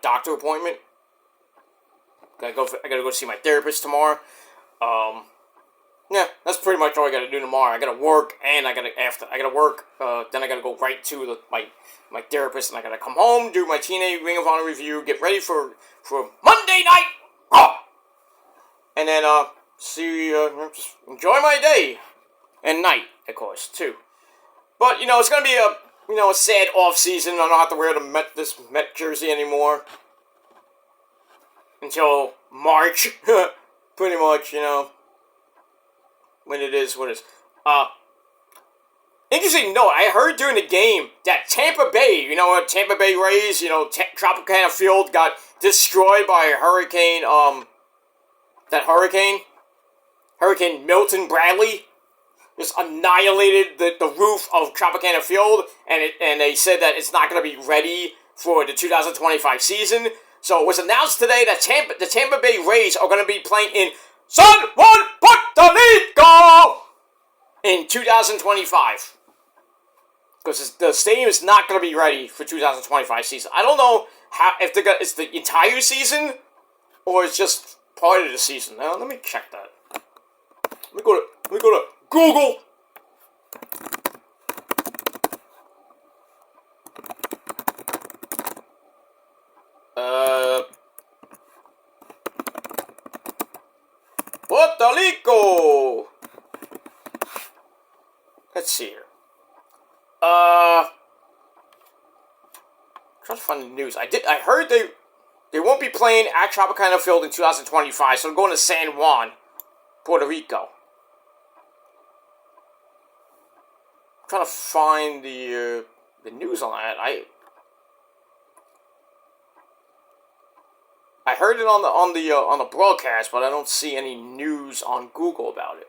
doctor appointment. I gotta go see my therapist tomorrow. Yeah, that's pretty much all I gotta do tomorrow. I gotta work, and I gotta work. Then I gotta go right to my therapist, and I gotta come home, do my TNA Ring of Honor review, get ready for Monday night. And then just enjoy my day and night, of course, too. But, it's going to be a sad off-season. I don't have to wear this Met jersey anymore. Until March. Pretty much, when it is what it is. Interesting note, I heard during the game that Tampa Bay, Tampa Bay Rays, Tropicana Field got destroyed by a hurricane, Hurricane Milton Bradley. Just annihilated the roof of Tropicana Field, and they said that it's not going to be ready for the 2025 season. So it was announced today that the Tampa Bay Rays are going to be playing in San Juan, Puerto Rico in 2025. Because the stadium is not going to be ready for 2025 season. I don't know if it's the entire season or it's just part of the season. Now, let me check that. Let me go to Google. Puerto Rico. Let's see here. Trying to find the news. I heard they won't be playing at Tropicana Field in 2025, so I'm going to San Juan, Puerto Rico. I'm trying to find the news on that. I heard it on the broadcast, but I don't see any news on Google about it.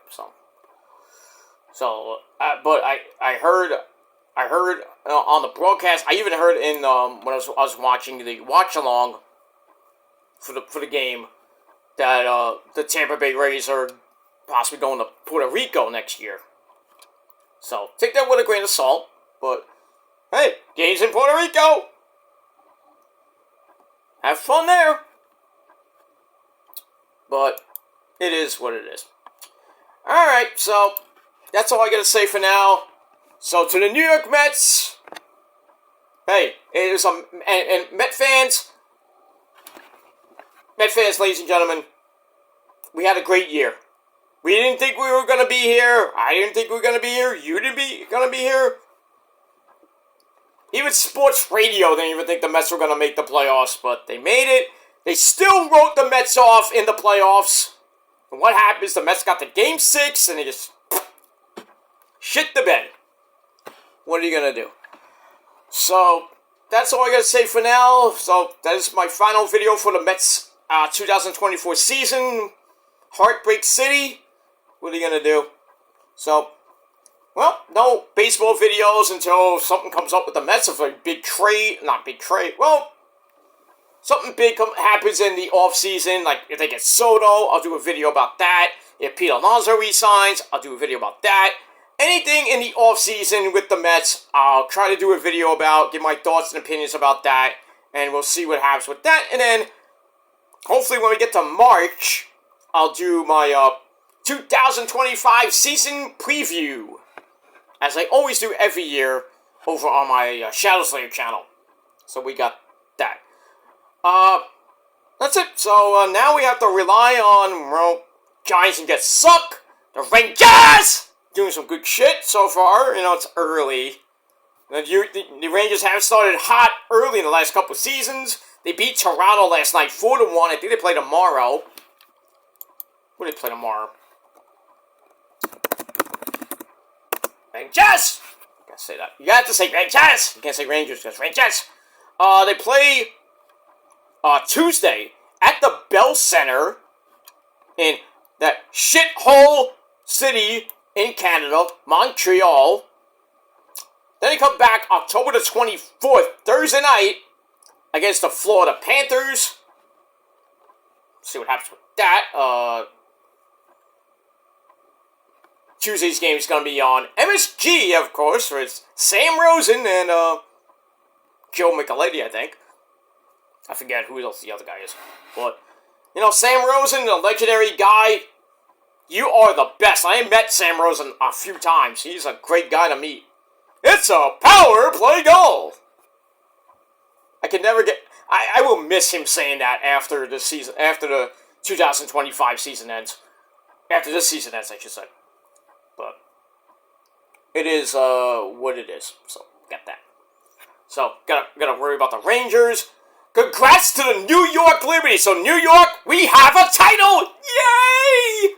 But I heard on the broadcast. I even heard in when I was watching the watch along for the game that the Tampa Bay Rays are possibly going to Puerto Rico next year. So take that with a grain of salt. But hey, games in Puerto Rico. Have fun there. But it is what it is. Alright, so that's all I gotta say for now. So to the New York Mets, hey, it is and Met fans, ladies and gentlemen, we had a great year. We didn't think we were gonna be here. I didn't think we were gonna be here. You didn't gonna be here. Even sports radio didn't even think the Mets were gonna make the playoffs, but they made it. They still wrote the Mets off in the playoffs. And what happens? The Mets got to Game 6 and they just shit the bed. What are you gonna do? So that's all I gotta say for now. So that is my final video for the Mets 2024 season. Heartbreak City. What are you gonna do? So, well, no baseball videos until something comes up with the Mets of a big trade. Not big trade. Well, something big happens in the offseason. Like if they get Soto, I'll do a video about that. If Pete Alonso resigns, I'll do a video about that. Anything in the offseason with the Mets, I'll try to do a video about, give my thoughts and opinions about that, and we'll see what happens with that. And then, hopefully when we get to March, I'll do my 2025 season preview, as I always do every year over on my Shadow Slayer channel. So we got that. That's it. So now we have to rely on, well, Giants and Jets suck. The Rangers doing some good shit so far. You know, it's early. The Rangers have started hot early in the last couple of seasons. They beat Toronto last night 4-1. I think they play tomorrow. What do they play tomorrow? Rangers! You gotta say that. You have to say Rangers! You can't say Rangers because Rangers. They play Tuesday at the Bell Center in that shithole city in Canada, Montreal. Then they come back October the 24th, Thursday night, against the Florida Panthers. See what happens with that. Tuesday's game is going to be on MSG, of course, where it's Sam Rosen and Joe Micheletti, I think. I forget who else the other guy is. But, you know, Sam Rosen, the legendary guy, you are the best. I met Sam Rosen a few times. He's a great guy to meet. It's a power play goal! I can never get... I will miss him saying that after the season, after the 2025 season ends. After this season ends, I should say. But it is what it is. So got that. So gotta worry about the Rangers. Congrats to the New York Liberty. So New York, we have a title! Yay!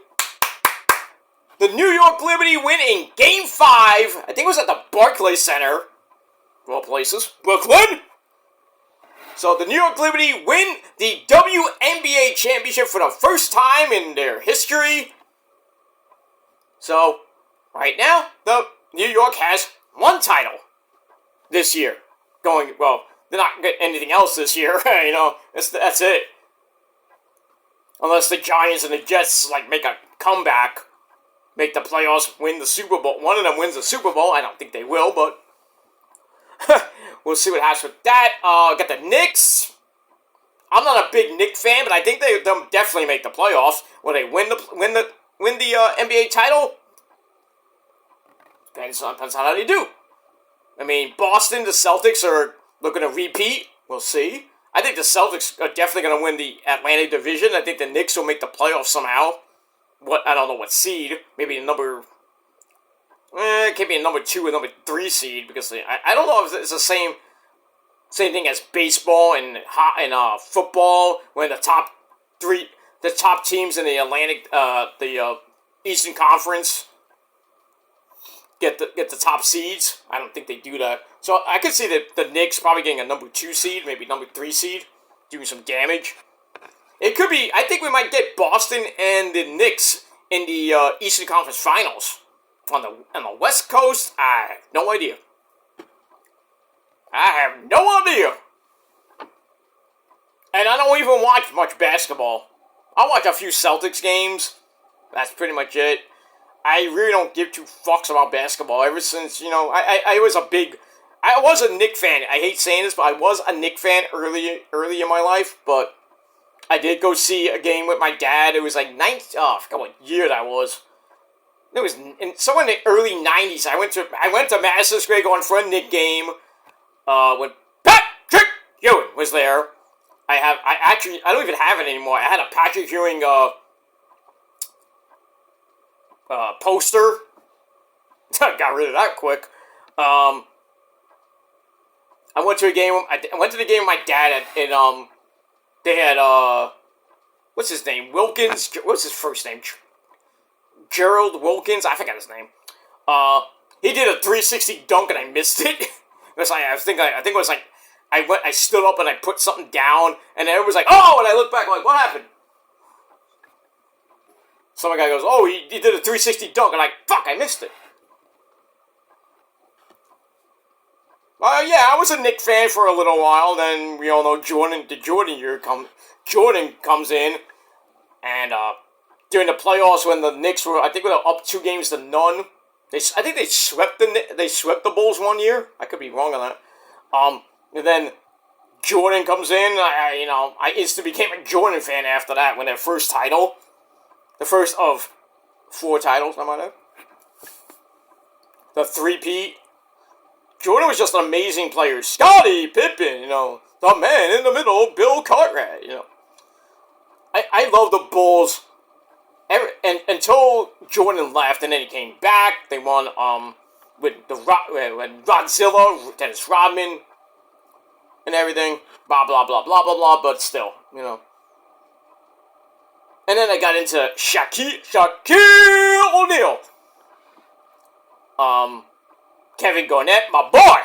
The New York Liberty win in Game 5. I think it was at the Barclays Center. Of all places. Brooklyn! So the New York Liberty win the WNBA championship for the first time in their history. So, right now, the New York has one title this year. Well, they're not getting anything else this year, you know, that's it. Unless the Giants and the Jets, like, make a comeback, make the playoffs, win the Super Bowl. One of them wins the Super Bowl. I don't think they will, but we'll see what happens with that. Got the Knicks. I'm not a big Knicks fan, but I think they'll definitely make the playoffs. Will they win the NBA title? Depends on how they do. I mean, Boston, the Celtics are looking to repeat. We'll see. I think the Celtics are definitely going to win the Atlantic Division. I think the Knicks will make the playoffs somehow. I don't know what seed. Maybe a number... it can't be a number 2 or number 3 seed, because I don't know if it's the same thing as baseball and football, when the top teams in the Atlantic, the Eastern Conference get the top seeds. I don't think they do that. So I could see that the Knicks probably getting a number 2 seed, maybe number 3 seed, doing some damage. It could be. I think we might get Boston and the Knicks in the Eastern Conference Finals. On the West Coast, I have no idea. I have no idea. And I don't even watch much basketball. I watch a few Celtics games. That's pretty much it. I really don't give two fucks about basketball. Ever since, you know, I was a Knicks fan. I hate saying this, but I was a Knicks fan early in my life. But I did go see a game with my dad. It was like I forgot what year that was. It was somewhere in the early '90s. I went to Madison Square Garden for a Knick game. When Patrick Ewing was there. I don't even have it anymore. I had a Patrick Ewing poster. Got rid of that quick. I went to a game. I went to the game with my dad and they had what's his name? Wilkins. What's his first name? Gerald Wilkins. I forgot his name. He did a 360 dunk and I missed it. I think it was like I stood up and I put something down and then it was like, oh, and I looked back like, what happened? Some guy goes, oh, he did a 360 dunk and I'm like, fuck, I missed it. Yeah, I was a Knicks fan for a little while. Then we all know the Jordan comes in, and during the playoffs when the Knicks were, I think we were up 2-0. I think they swept the Bulls one year. I could be wrong on that. And then Jordan comes in. I instantly became a Jordan fan after that. When their first title, the first of 4 titles, I might have, the three-peat. Jordan was just an amazing player. Scottie Pippen, the man in the middle, Bill Cartwright, I love the Bulls. Until Jordan left, and then he came back. They won with Rodzilla, Dennis Rodman, and everything. Blah blah blah blah blah blah. But still, And then I got into Shaquille O'Neal. Kevin Garnett, my boy.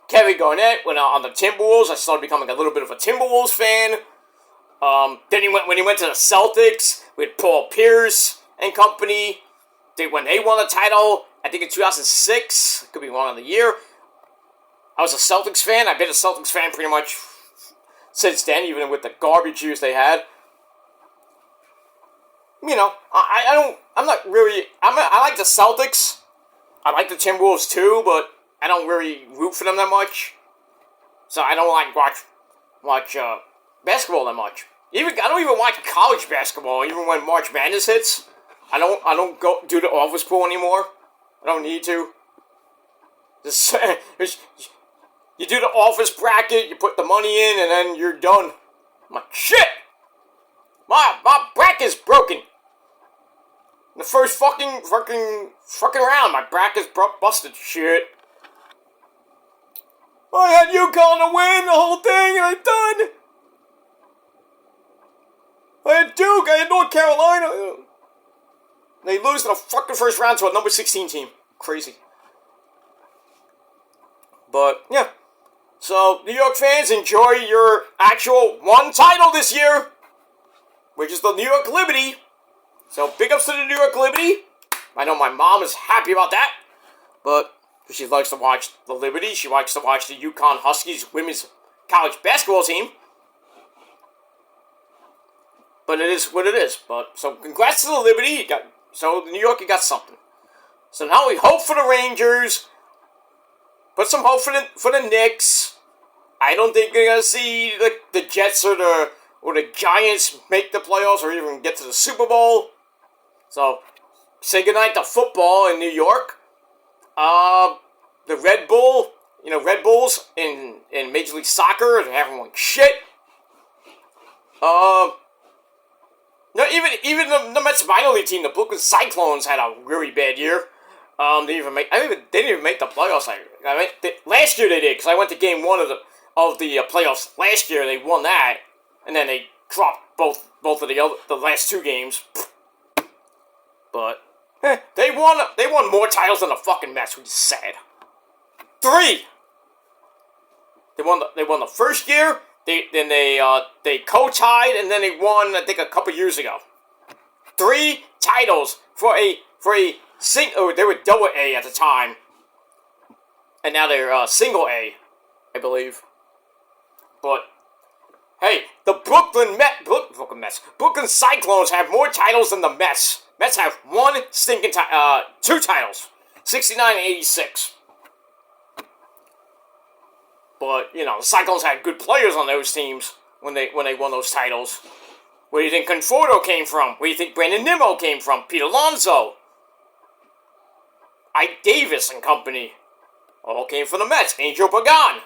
Kevin Garnett went out on the Timberwolves. I started becoming a little bit of a Timberwolves fan. Then when he went to the Celtics with Paul Pierce and company. When they won the title, I think in 2006, could be wrong on the year. I was a Celtics fan. I've been a Celtics fan pretty much since then, even with the garbage years they had. I like the Celtics. I like the Timberwolves too, but I don't really root for them that much. So I don't like watch basketball that much. I don't even watch college basketball. Even when March Madness hits, I don't go do the office pool anymore. I don't need to. You do the office bracket, you put the money in, and then you're done. I'm like, shit! My bracket's broken. The first fucking round, my bracket's busted. Shit. I had UConn to win the whole thing, and I'm done. I had Duke, I had North Carolina. They lose in the fucking first round to a number 16 team. Crazy. But, yeah. So, New York fans, enjoy your actual one title this year, which is the New York Liberty. So, big ups to the New York Liberty. I know my mom is happy about that. But she likes to watch the Liberty. She likes to watch the UConn Huskies women's college basketball team. But it is what it is. But so, congrats to the Liberty. So, New York, you got something. So, now we hope for the Rangers. Put some hope for the Knicks. I don't think you're going to see the Jets or the Giants make the playoffs or even get to the Super Bowl. So, say goodnight to football in New York. The Red Bulls in Major League Soccer, they haven't won shit. No, even the Mets minor league team, the Brooklyn Cyclones, had a really bad year. They didn't even make the playoffs. Last year they did, because I went to game 1 of the playoffs last year. They won that, and then they dropped both of the last 2 games. But they won more titles than the fucking Mets, which is sad. 3. They won the first year. They co-tied, and then they won, I think, a couple years ago. 3 titles for a they were double A at the time, and now they're single A, I believe. But hey, the Brooklyn Cyclones have more titles than the Mets. Mets have 2 titles, 69 and 86. But the Cyclones had good players on those teams when they won those titles. Where do you think Conforto came from? Where do you think Brandon Nimmo came from? Pete Alonso. Ike Davis and company. All came from the Mets. Angel Pagan.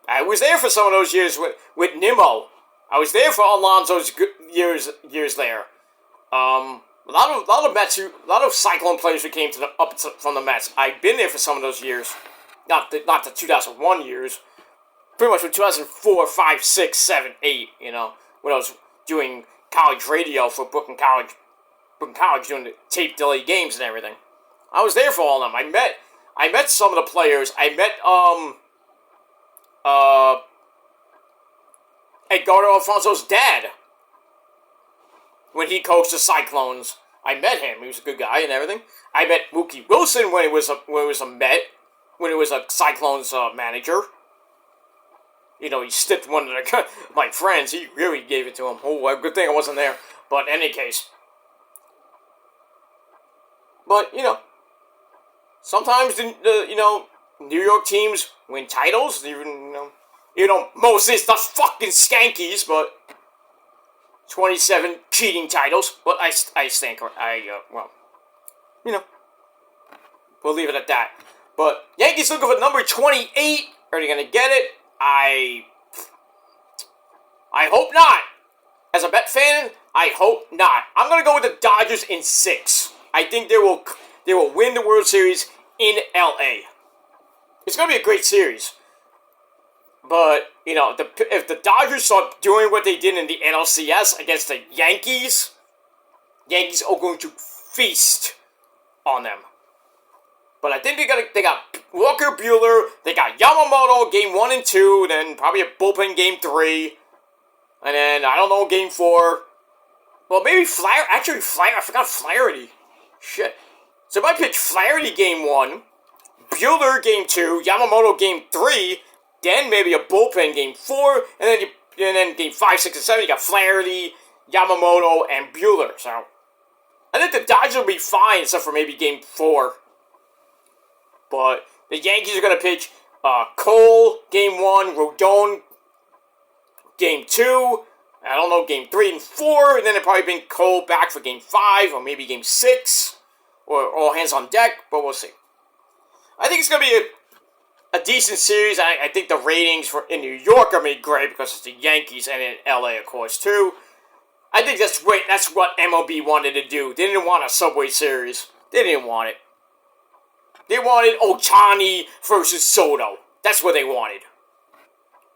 I was there for some of those years with Nimmo. I was there for Alonso's years there. A lot of Cyclone players who came from the Mets. I've been there for some of those years, not the 2001 years. Pretty much from 2004, 5, 6, 7, 8. You know, when I was doing college radio for Brooklyn College, doing the tape delay games and everything. I was there for all of them. I met some of the players. I met Edgardo Alfonso's dad when he coached the Cyclones. I met him. He was a good guy and everything. I met Mookie Wilson when he was a Cyclones manager. You know, he stiffed one of my friends. He really gave it to him. Oh, good thing I wasn't there. But in any case. But, you know, sometimes New York teams win titles. Even, mostly it's the fucking Skankies, but 27 cheating titles. But I stand correct. We'll leave it at that. But Yankees looking for number 28. Are they going to get it? I hope not. As a Met fan, I hope not. I'm going to go with the Dodgers in 6. I think they will win the World Series in LA. It's going to be a great series. But, if the Dodgers start doing what they did in the NLCS against the Yankees are going to feast on them. But I think they got Walker Buehler, they got Yamamoto game 1 and 2, then probably a bullpen game 3, and then, I don't know, game 4. Well, maybe I forgot Flaherty. Shit. So if I pitch Flaherty game 1, Buehler game 2, Yamamoto game 3, then maybe a bullpen game 4, and then game 5, 6, and 7, you got Flaherty, Yamamoto, and Buehler. So, I think the Dodgers will be fine, except for maybe game 4. But the Yankees are going to pitch Cole, game 1, Rodon, game 2, I don't know, game 3 and 4, and then they'll probably bring Cole back for game 5, or maybe game 6, or all hands on deck, but we'll see. I think it's going to be a decent series. I think the ratings in New York are made great because it's the Yankees, and in LA, of course, too. I think that's great. That's what MLB wanted to do. They didn't want a Subway Series. They didn't want it. They wanted Ohtani versus Soto. That's what they wanted.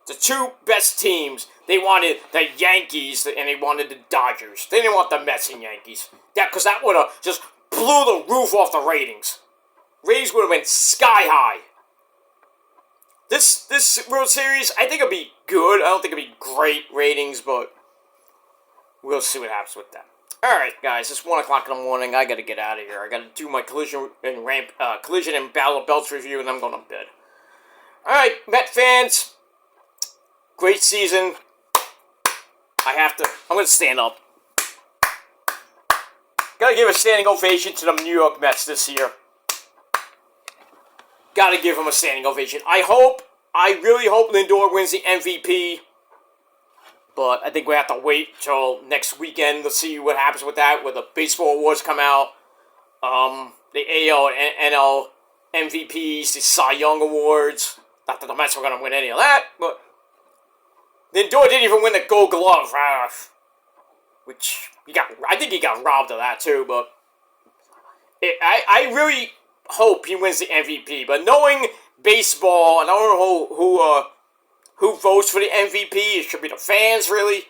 The two best teams, they wanted the Yankees and they wanted the Dodgers. They didn't want the Mets and Yankees. Because that would have just blew the roof off the ratings. Ratings would have been sky high. This World Series, I think it'll be good. I don't think it'll be great ratings, but we'll see what happens with that. Alright, guys, it's 1 o'clock in the morning. I gotta get out of here. I gotta do my Collision and Battle of Belts review, and I'm going to bed. Alright, Met fans. Great season. I'm gonna stand up. Gotta give a standing ovation to the New York Mets this year. Gotta give them a standing ovation. I really hope Lindor wins the MVP. But I think we have to wait till next weekend to see what happens with that, when the baseball awards come out. The AL and NL MVPs, the Cy Young awards. Not that the Mets were going to win any of that, but Lindor didn't even win the Gold Glove, which I think he got robbed of that too. But I really hope he wins the MVP. But knowing baseball, and I don't know who votes for the MVP. It should be the fans, really.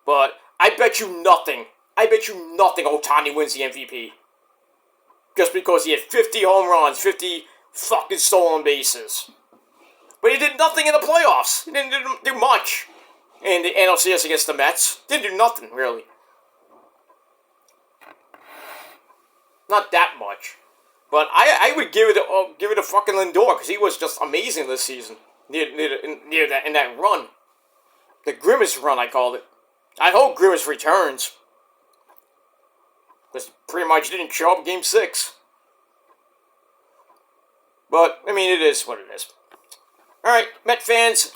But I bet you nothing Ohtani wins the MVP. Just because he had 50 home runs, 50 fucking stolen bases. But he did nothing in the playoffs. He didn't do much in the NLCS against the Mets. Didn't do nothing, really. Not that much. But I would give it to fucking Lindor, because he was just amazing this season. Near that, in that run. The Grimace run, I called it. I hope Grimace returns. Because pretty much didn't show up in Game 6. But, I mean, it is what it is. Alright, Met fans,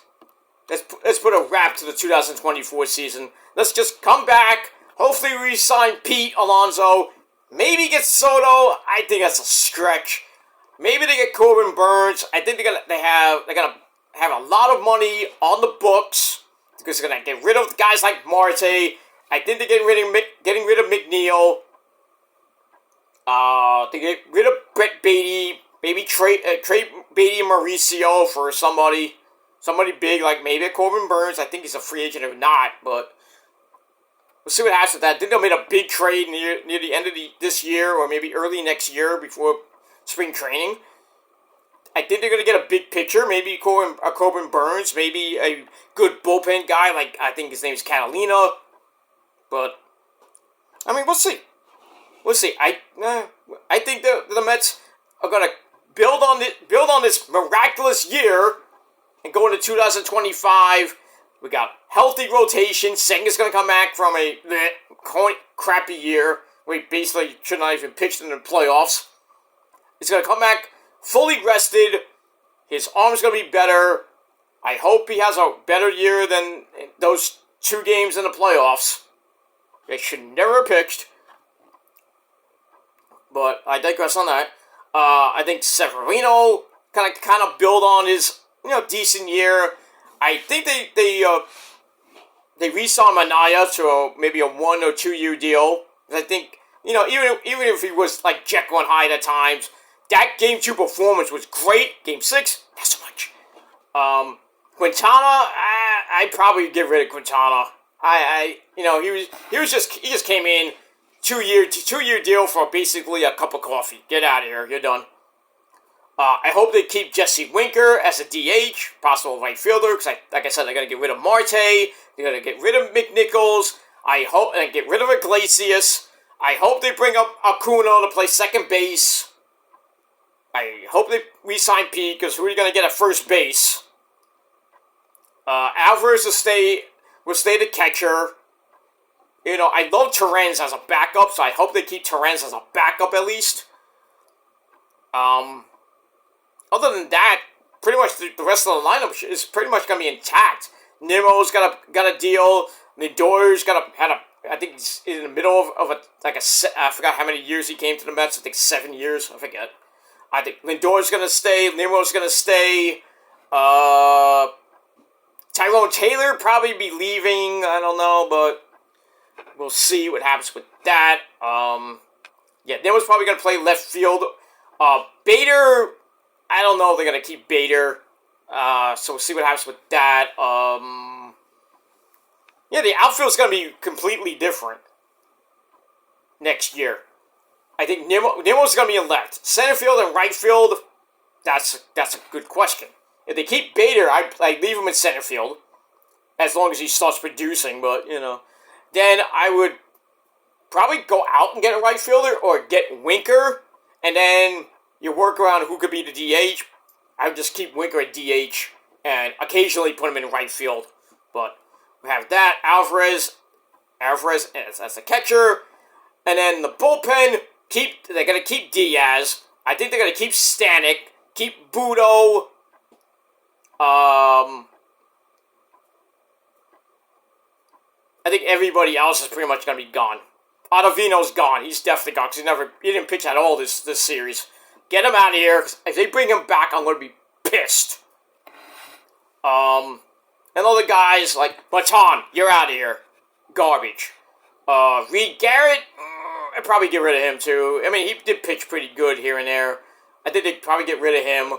let's put a wrap to the 2024 season. Let's just come back. Hopefully we sign Pete Alonso. Maybe get Soto. I think that's a stretch. Maybe they get Corbin Burns. I think they're gonna have a lot of money on the books because they're gonna get rid of guys like Marte. I think they're getting rid of McNeil. They get rid of Brett Beatty. Maybe trade Beatty and Mauricio for somebody big like maybe Corbin Burns. I think he's a free agent or not, but we'll see what happens with that. I think they'll make a big trade near the end of this year or maybe early next year before spring training. I think they're going to get a big pitcher, maybe Corbin Burns, maybe a good bullpen guy, like I think his name is Catalina. But, I mean, we'll see. We'll see. I think the Mets are going to build on this miraculous year and go into 2025. We got healthy rotation. Senga's going to come back from a crappy year where he basically should not even pitched in the playoffs. He's going to come back fully rested. His arm's going to be better. I hope he has a better year than those 2 games in the playoffs. They should never have pitched. But I digress on that. I think Severino kind of build on his decent year. I think they re-signed Manaya to maybe a 1 or 2 year deal. I think even if he was like Jekyll and Hyde at times, that Game 2 performance was great. Game 6, not so much. Quintana, I'd probably get rid of Quintana. He just came in 2 year deal for basically a cup of coffee. Get out of here, you're done. I hope they keep Jesse Winker as a DH, possible right fielder, because like I said, they're going to get rid of Marte, they're going to get rid of McNichols, I hope, and get rid of Iglesias. I hope they bring up Acuna to play second base. I hope they re-sign Pete, because who are you going to get at first base? Alvarez will stay the catcher. I love Torrens as a backup, so I hope they keep Torrens as a backup at least. Other than that, pretty much the rest of the lineup is pretty much going to be intact. Nimmo's got a deal. Lindor's I think he's in the middle of I forgot how many years he came to the Mets. I think 7 years. I forget. I think Lindor's going to stay. Nimmo's going to stay. Tyrone Taylor probably be leaving. I don't know, but we'll see what happens with that. Nimmo's probably going to play left field. Bader, I don't know if they're going to keep Bader. So we'll see what happens with that. The outfield's going to be completely different next year. I think Nimmo's going to be in left. Center field and right field, that's a good question. If they keep Bader, I'd leave him in center field as long as he starts producing. But, then I would probably go out and get a right fielder or get Winker, and then you work around who could be the DH. I would just keep Winker at DH and occasionally put him in right field. But we have that. Alvarez as the catcher. And then the bullpen, they're going to keep Diaz. I think they're going to keep Stanek, keep Budo. I think everybody else is pretty much going to be gone. Ottavino's gone. He's definitely gone because he didn't pitch at all this series. Get him out of here. If they bring him back, I'm going to be pissed. And other guys like Baton, you're out of here. Garbage. Reed Garrett, I'd probably get rid of him too. I mean, he did pitch pretty good here and there. I think they'd probably get rid of him.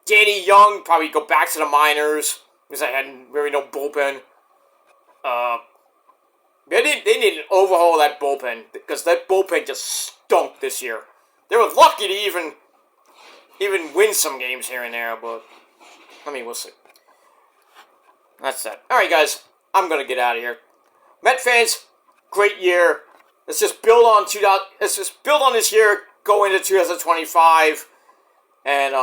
Danny Young, probably go back to the minors because I had really no bullpen. They need to overhaul that bullpen because that bullpen just stunk this year. They were lucky to even win some games here and there, but I mean, we'll see. That's that. All right, guys, I'm gonna get out of here. Met fans, great year. Let's just build on this year, go into 2025, and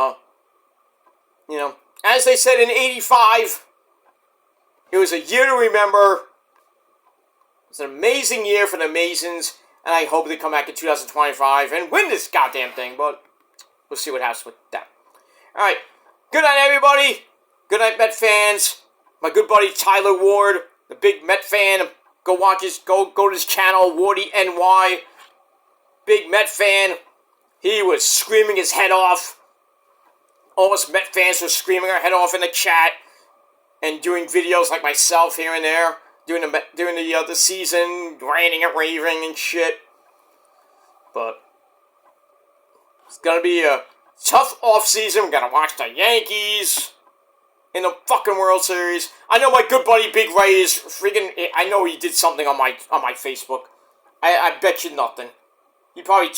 as they said in '85, it was a year to remember. It's an amazing year for the Masons, and I hope they come back in 2025 and win this goddamn thing, but we'll see what happens with that. Alright, good night, everybody. Good night, Met fans. My good buddy Tyler Ward, the big Met fan, Go watch his, go to his channel, Wardy NY. Big Met fan. He was screaming his head off. All us Met fans were screaming our head off in the chat. And doing videos like myself here and there. During the season, ranting and raving and shit. But it's gonna be a tough off-season. We're gonna watch the Yankees in the fucking World Series. I know my good buddy Big Ray is freaking... I know he did something on my Facebook. I bet you nothing. He probably...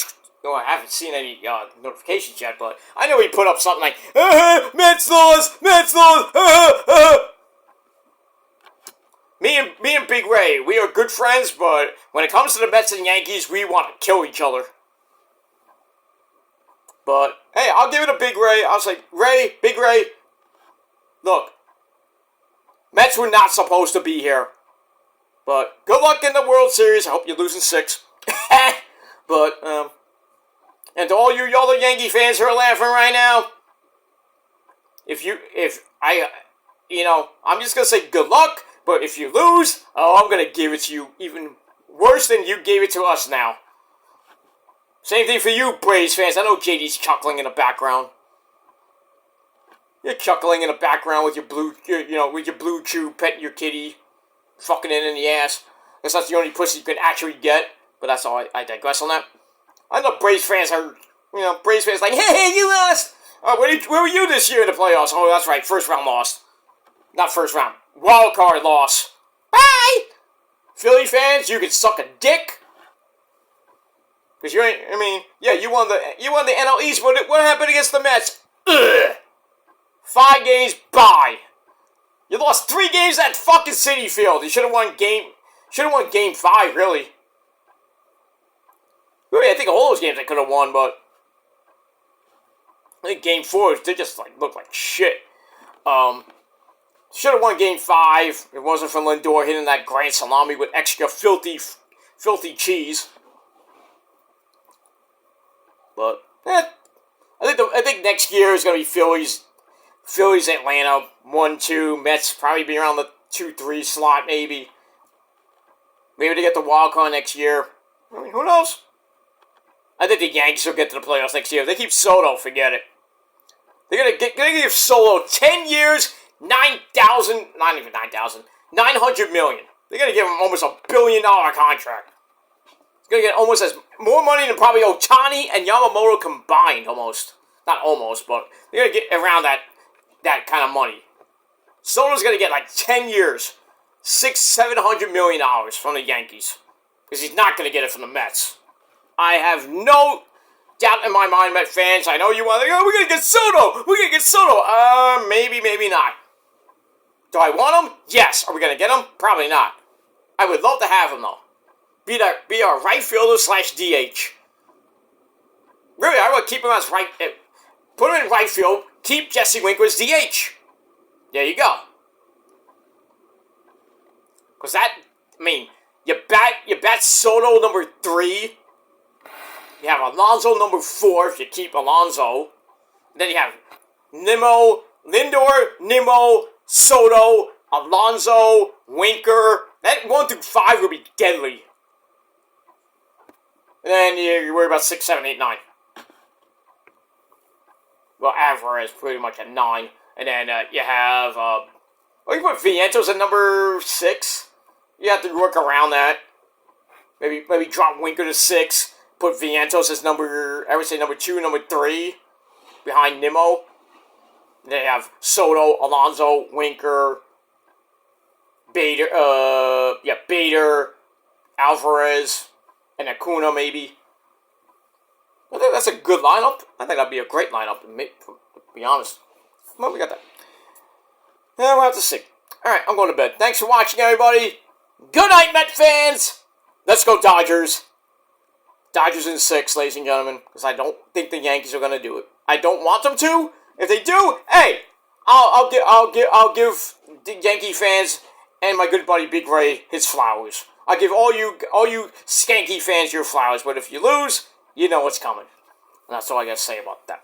I haven't seen any notifications yet, but I know he put up something like, Mets lost! Mets lost! Me and Big Ray, we are good friends, but when it comes to the Mets and Yankees, we want to kill each other. But, hey, I'll give it to Big Ray. I'll say, Big Ray, look, Mets were not supposed to be here. But good luck in the World Series. I hope you lose in 6. But, and to all you other Yankee fans who are laughing right now, I'm just going to say good luck. But if you lose, I'm going to give it to you even worse than you gave it to us now. Same thing for you, Braves fans. I know JD's chuckling in the background. You're chuckling in the background with your blue chew, petting your kitty, fucking it in the ass. Guess that's the only pussy you can actually get. But that's all. I digress on that. I know Braves fans are, Braves fans like, hey, you lost. Where were you this year in the playoffs? Oh, that's right, first round loss. Not first round. Wild card loss. Bye! Philly fans, you can suck a dick. Because you won the NL East, but what happened against the Mets? Ugh. 5 games, bye. You lost 3 games at fucking Citi Field. You should have won game 5, really. Really, I think all those games I could have won, but I think game 4, they just looked like shit. Should have won game 5. If it wasn't for Lindor hitting that grand salami with extra filthy cheese. But I think next year is gonna be Phillies, Atlanta 1-2. Mets probably be around the 2-3 slot maybe. Maybe they get the wild card next year. I mean, who knows? I think the Yankees will get to the playoffs next year. If they keep Soto, forget it. They're gonna give Soto 10 years. 900 million. They're going to give him almost $1 billion contract. He's going to get almost more money than probably Ohtani and Yamamoto combined, almost. Not almost, but they're going to get around that kind of money. Soto's going to get 10 years, $600-700 million from the Yankees. Because he's not going to get it from the Mets. I have no doubt in my mind, Met fans. I know you want to go, we're going to get Soto! We're going to get Soto! Maybe, maybe not. Do I want him? Yes. Are we going to get him? Probably not. I would love to have him, though. Be our right fielder / DH. Really, I would keep him as right... Put him in right field. Keep Jesse Winker as DH. There you go. Because you bat Soto number 3. You have Alonso number 4 if you keep Alonso. Then you have Lindor, Nimmo, Soto, Alonso, Winker. That 1 through 5 would be deadly. And then you worry about 6, 7, 8, 9. Well, Alvarez pretty much at 9. And then you have, you put Vientos at number 6. You have to work around that. Maybe drop Winker to 6. Put Vientos as number 2, number 3. Behind Nimmo. And then you have Soto, Alonso, Winker, Bader, Alvarez, and Acuna maybe. I think that's a good lineup. I think that'd be a great lineup, to be honest. Well, we got that. Yeah, we'll have to see. Alright, I'm going to bed. Thanks for watching, everybody. Good night, Met fans. Let's go, Dodgers. Dodgers in 6, ladies and gentlemen, because I don't think the Yankees are going to do it. I don't want them to. If they do, hey, I'll give the Yankee fans and my good buddy Big Ray his flowers. I'll give all you skanky fans your flowers. But if you lose, you know what's coming. And that's all I got to say about that.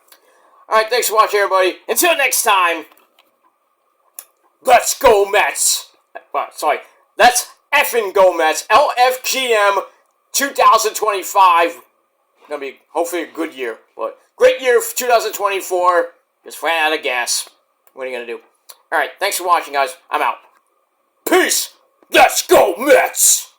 All right, thanks for watching, everybody. Until next time, let's go Mets. Well, sorry, let's effing go Mets. LFGM 2025. Gonna be hopefully a good year, but great year for 2024. Just ran out of gas. What are you gonna do? Alright, thanks for watching, guys. I'm out. Peace! Let's go, Mets!